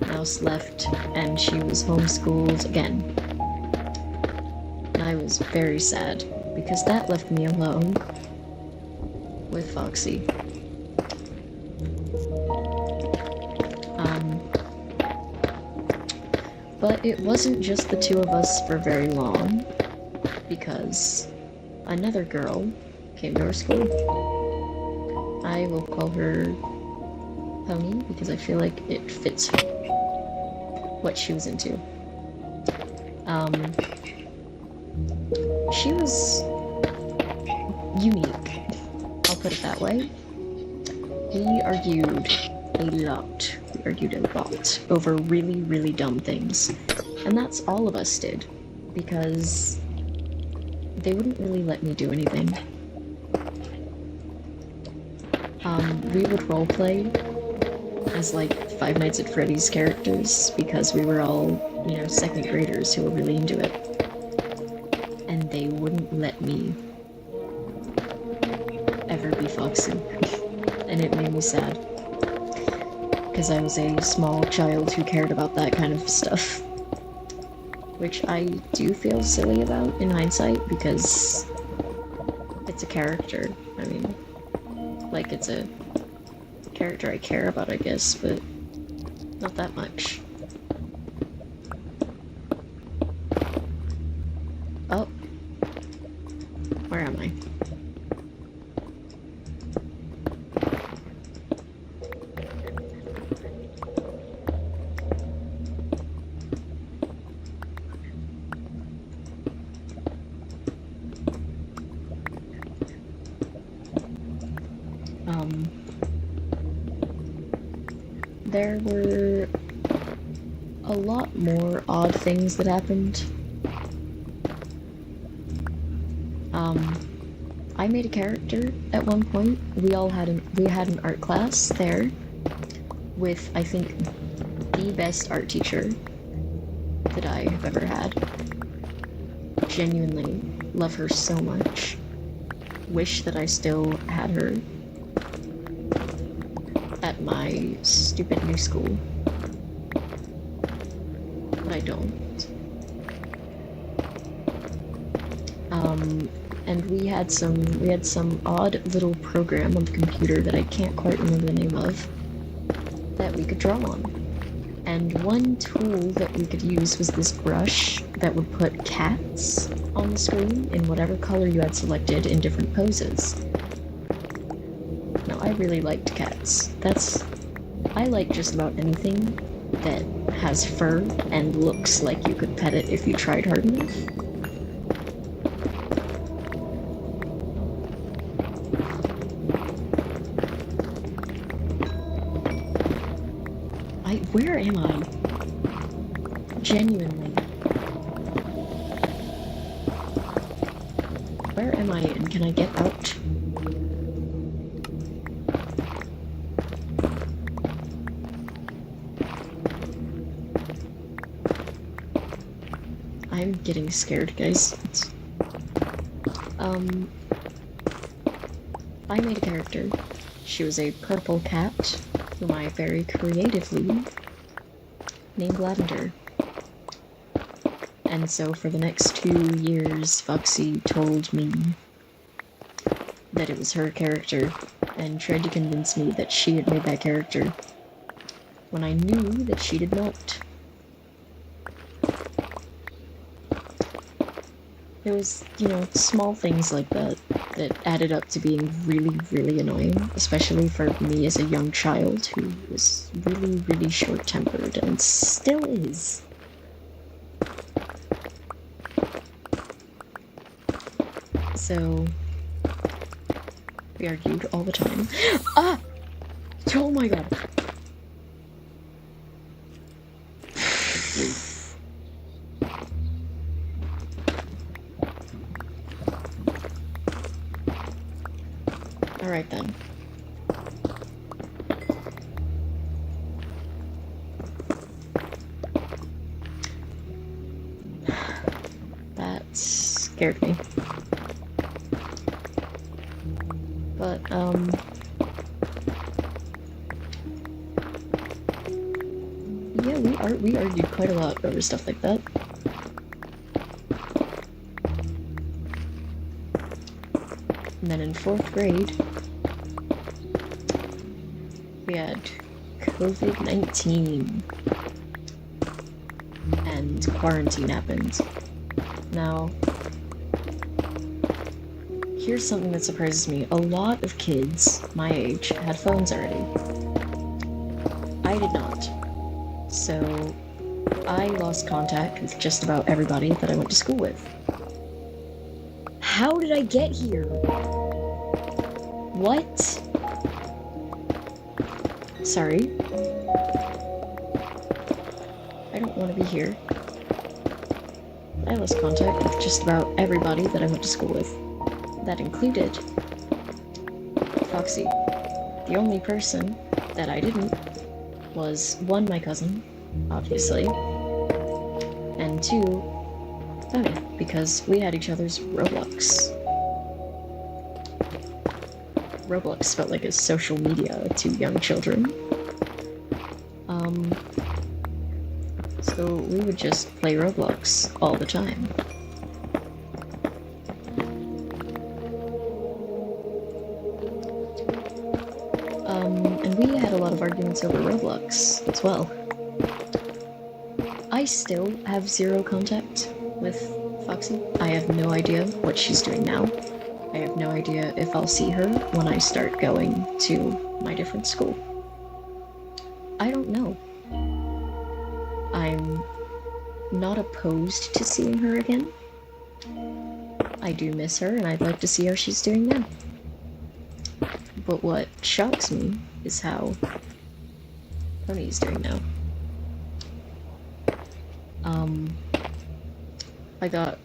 S1: Mouse left and she was homeschooled again. And I was very sad, because that left me alone with Foxy. But it wasn't just the two of us for very long, because another girl came to our school. I will call her Pony because I feel like it fits what she was into. She was unique, I'll put it that way. We argued a lot. We argued a lot over really, really dumb things. And that's all of us did, because they wouldn't really let me do anything. We would roleplay as like Five Nights at Freddy's characters, because we were all, you know, 2nd graders who were really into it. And they wouldn't let me ever be Foxy. And it made me sad, because I was a small child who cared about that kind of stuff. Which I do feel silly about in hindsight, because it's a character. I mean, like, it's a character I care about, I guess, but not that much. Oh. Where am I? There were a lot more odd things that happened. I made a character at one point. We had an art class there with, I think, the best art teacher that I have ever had. Genuinely love her so much. Wish that I still had her at my stupid new school, but I don't. And we had some odd little program on the computer that I can't quite remember the name of, that we could draw on. And one tool that we could use was this brush that would put cats on the screen in whatever color you had selected in different poses. Now, I really liked cats. I like just about anything that has fur and looks like you could pet it if you tried hard enough. Where am I? Genuinely. Where am I, and can I get out? I'm getting scared, guys. I made a character. She was a purple cat, whom I very creatively named Lavender. And so for the next 2 years, Foxy told me that it was her character, and tried to convince me that she had made that character, when I knew that she did not. It was, you know, small things like that that added up to being really, really annoying, especially for me as a young child who was really, really short-tempered and still is. So, we argued all the time. Ah! Oh my god. Alright then. That scared me. But, yeah, we argued quite a lot over stuff like that. And then in 4th grade, we had COVID-19. And quarantine happened. Now, here's something that surprises me. A lot of kids my age had phones already. I did not. So, I lost contact with just about everybody that I went to school with. How did I get here? What? Sorry. I don't want to be here. I lost contact with just about everybody that I went to school with. That included Foxy. The only person that I didn't was 1, my cousin, obviously, and 2, Tony, because we had each other's Roblox. Roblox felt like a social media to young children. So we would just play Roblox all the time. And we had a lot of arguments over Roblox as well. I still have 0 contact with Foxy. I have no idea what she's doing now. I have no idea if I'll see her when I start going to my different school. I don't know. I'm not opposed to seeing her again. I do miss her, and I'd like to see how she's doing now. But what shocks me is how Pony's doing now. I got...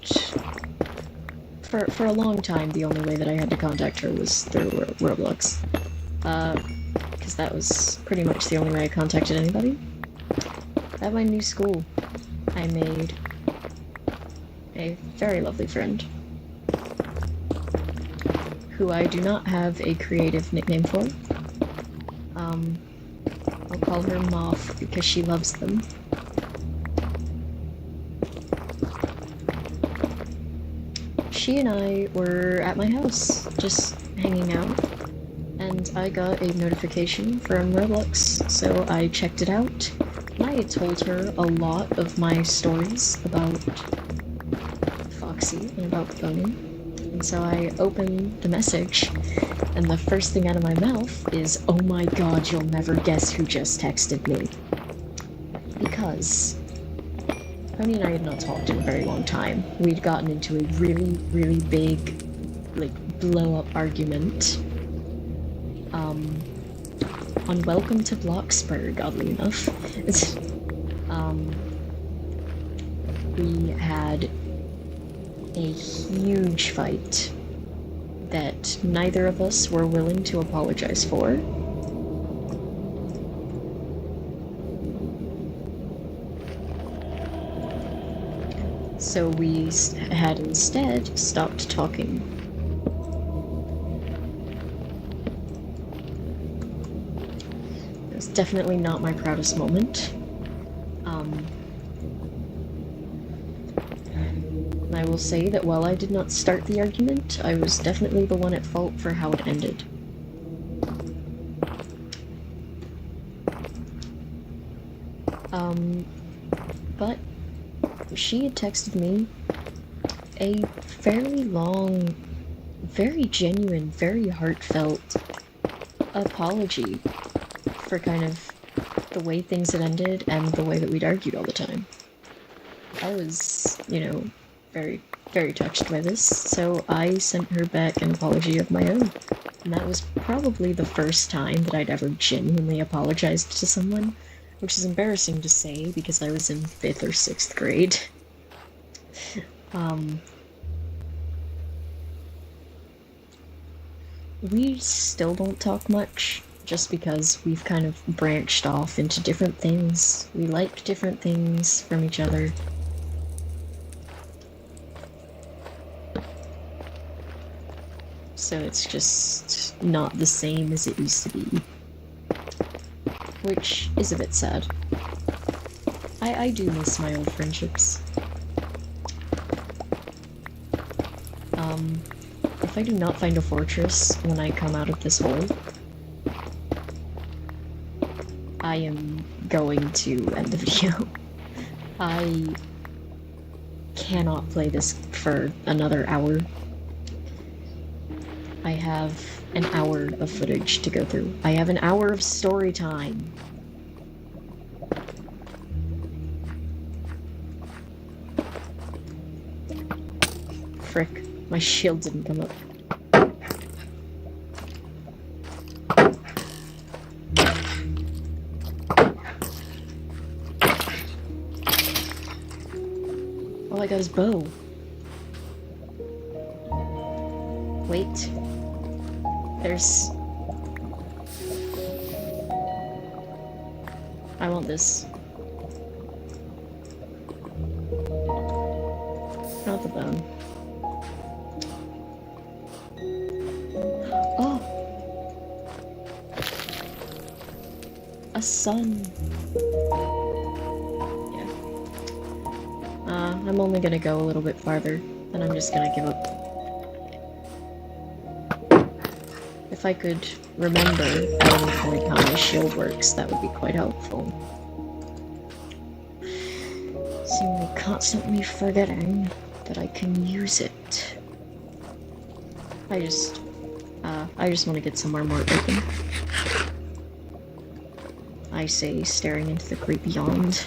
S1: For a long time, the only way that I had to contact her was through Roblox. Because that was pretty much the only way I contacted anybody. At my new school, I made a very lovely friend, who I do not have a creative nickname for. I'll call her Moth because she loves them. She and I were at my house, just hanging out, and I got a notification from Roblox, so I checked it out. And I had told her a lot of my stories about Foxy and about Pony, and so I opened the message, and the first thing out of my mouth is, "Oh my god, you'll never guess who just texted me." Because Pony and I had not talked in a very long time. We'd gotten into a really, really big, like, blow-up argument. On Welcome to Bloxburg, oddly enough. We had a huge fight that neither of us were willing to apologize for. So we had instead stopped talking. It was definitely not my proudest moment. And I will say that while I did not start the argument, I was definitely the one at fault for how it ended. But she had texted me a fairly long, very genuine, very heartfelt apology for kind of the way things had ended and the way that we'd argued all the time. I was, very, very touched by this, so I sent her back an apology of my own. And that was probably the first time that I'd ever genuinely apologized to someone, which is embarrassing to say because I was in 5th or 6th grade. We still don't talk much, just because we've kind of branched off into different things. We like different things from each other. So it's just not the same as it used to be. Which is a bit sad. I do miss my old friendships. If I do not find a fortress when I come out of this hole, I am going to end the video. I cannot play this for another hour. I have an hour of footage to go through. I have an hour of story time. Frick, my shield didn't come up. All I got is bow. Wait. There's... I want this. Not the bone. Oh! A sun. Yeah. I'm only gonna go a little bit farther, then I'm just gonna give up. If I could remember at any point how my shield works, that would be quite helpful. Seem to be constantly forgetting that I can use it. I just want to get somewhere more open. I say, staring into the great beyond.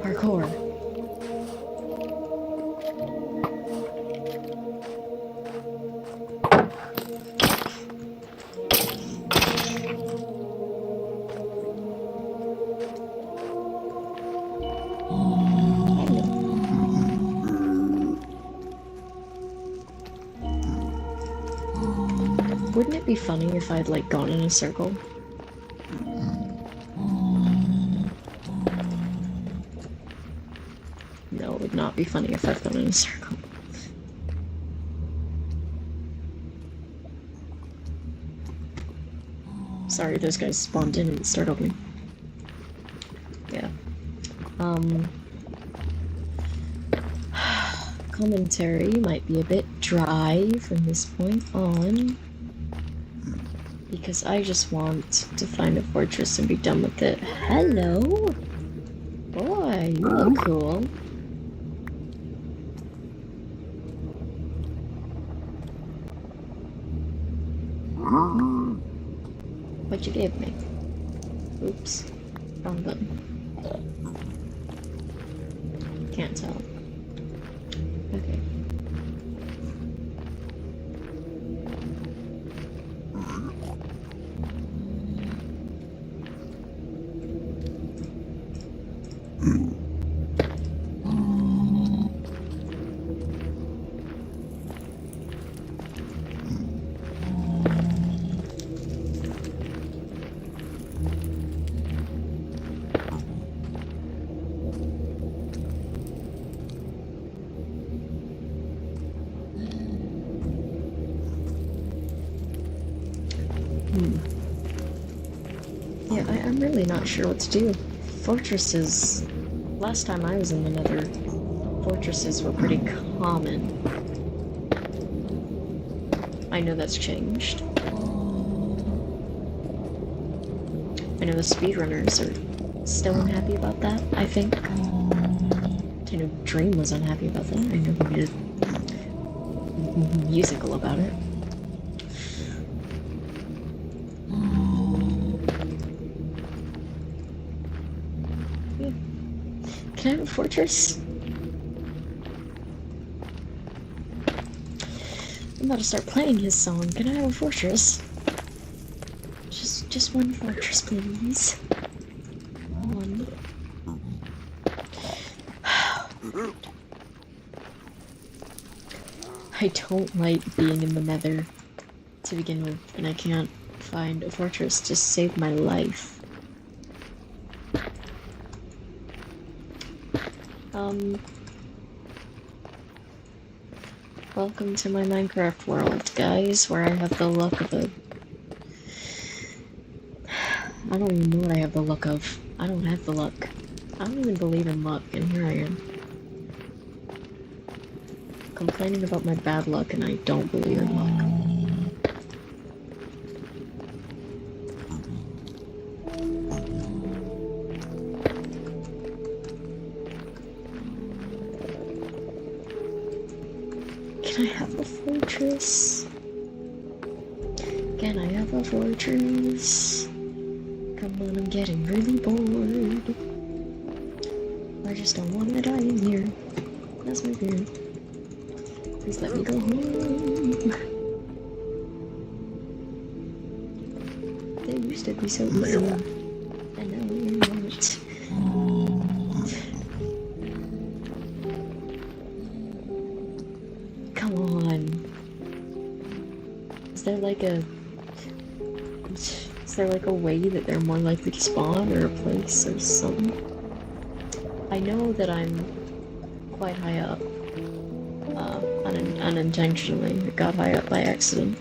S1: Parkour. Wouldn't it be funny if I'd, like, gone in a circle? No, it would not be funny if I'd gone in a circle. Sorry, those guys spawned in and startled me. Yeah. Commentary might be a bit dry from this point on, because I just want to find a fortress and be done with it. Hello? Boy, you look cool. What you gave me? Oops. Wrong button. Can't tell. Okay. Yeah, I'm really not sure what to do. Fortresses... Last time I was in the Nether, fortresses were pretty common. I know that's changed. I know the speedrunners are still unhappy about that, I think. I know Dream was unhappy about that. I know he made a musical about it. Yeah. Can I have a fortress? I'm about to start playing his song. Can I have a fortress? Just one fortress, please. One. I don't like being in the Nether to begin with, and I can't find a fortress to save my life. Welcome to my Minecraft world, guys, where I have the luck of a... I don't even know what I have the luck of. I don't have the luck. I don't even believe in luck, and here I am. Complaining about my bad luck, and I don't believe in luck. Can I have a fortress? Can I have a fortress? Come on, I'm getting really bored. I just don't want to die in here. That's my fear. Please let me go home. They used to be so easy. And now they're not. Come on. Is there like a way that they're more likely to spawn, or a place, or something? I know that I'm quite high up. Unintentionally. I got high up by accident.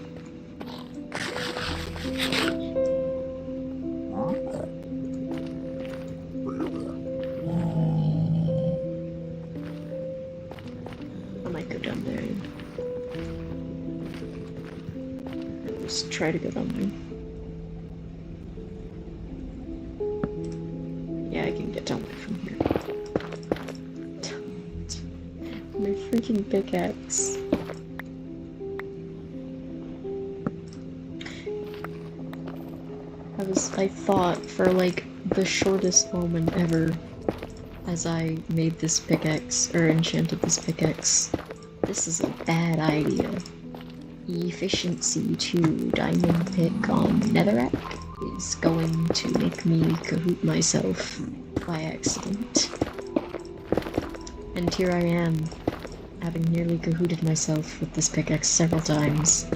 S1: I might go down there. I'll just try to go down there. Yeah, I can get down there from here. My freaking pickaxe. I thought for like the shortest moment ever as I made this pickaxe, or enchanted this pickaxe. This is a bad idea. Efficiency 2 diamond pick on netherrack is going to make me Kahoot myself by accident. And here I am, having nearly Kahooted myself with this pickaxe several times.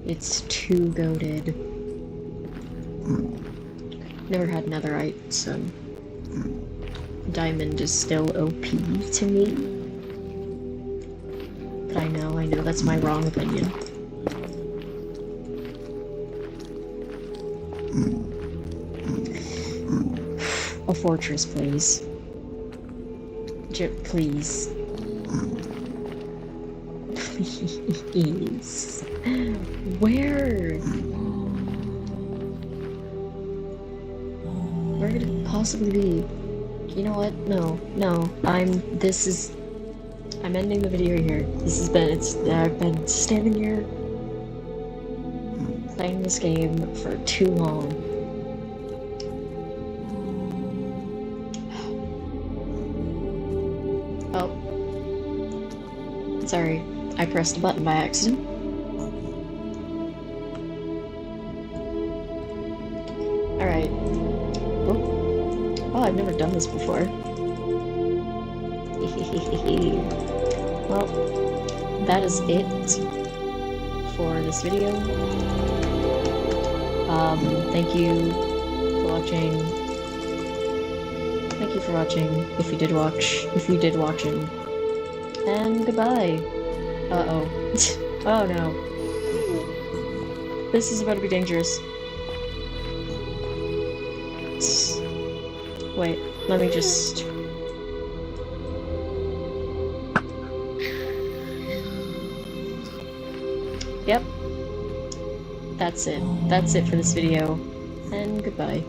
S1: It's too goated. Never had netherite, so diamond is still OP to me. But I know that's my wrong opinion. A fortress, please. Please. Please. Where? Where could it possibly be? You know what? No. I'm ending the video here. I've been standing here playing this game for too long. Oh. Sorry, I pressed a button by accident. Alright. Oh, I've never done this before. Well, that is it for this video. Thank you for watching. Thank you for watching, if you did watch, and goodbye. Uh-oh. Oh no. This is about to be dangerous. Wait, let me just... Yep. That's it. That's it for this video, and goodbye.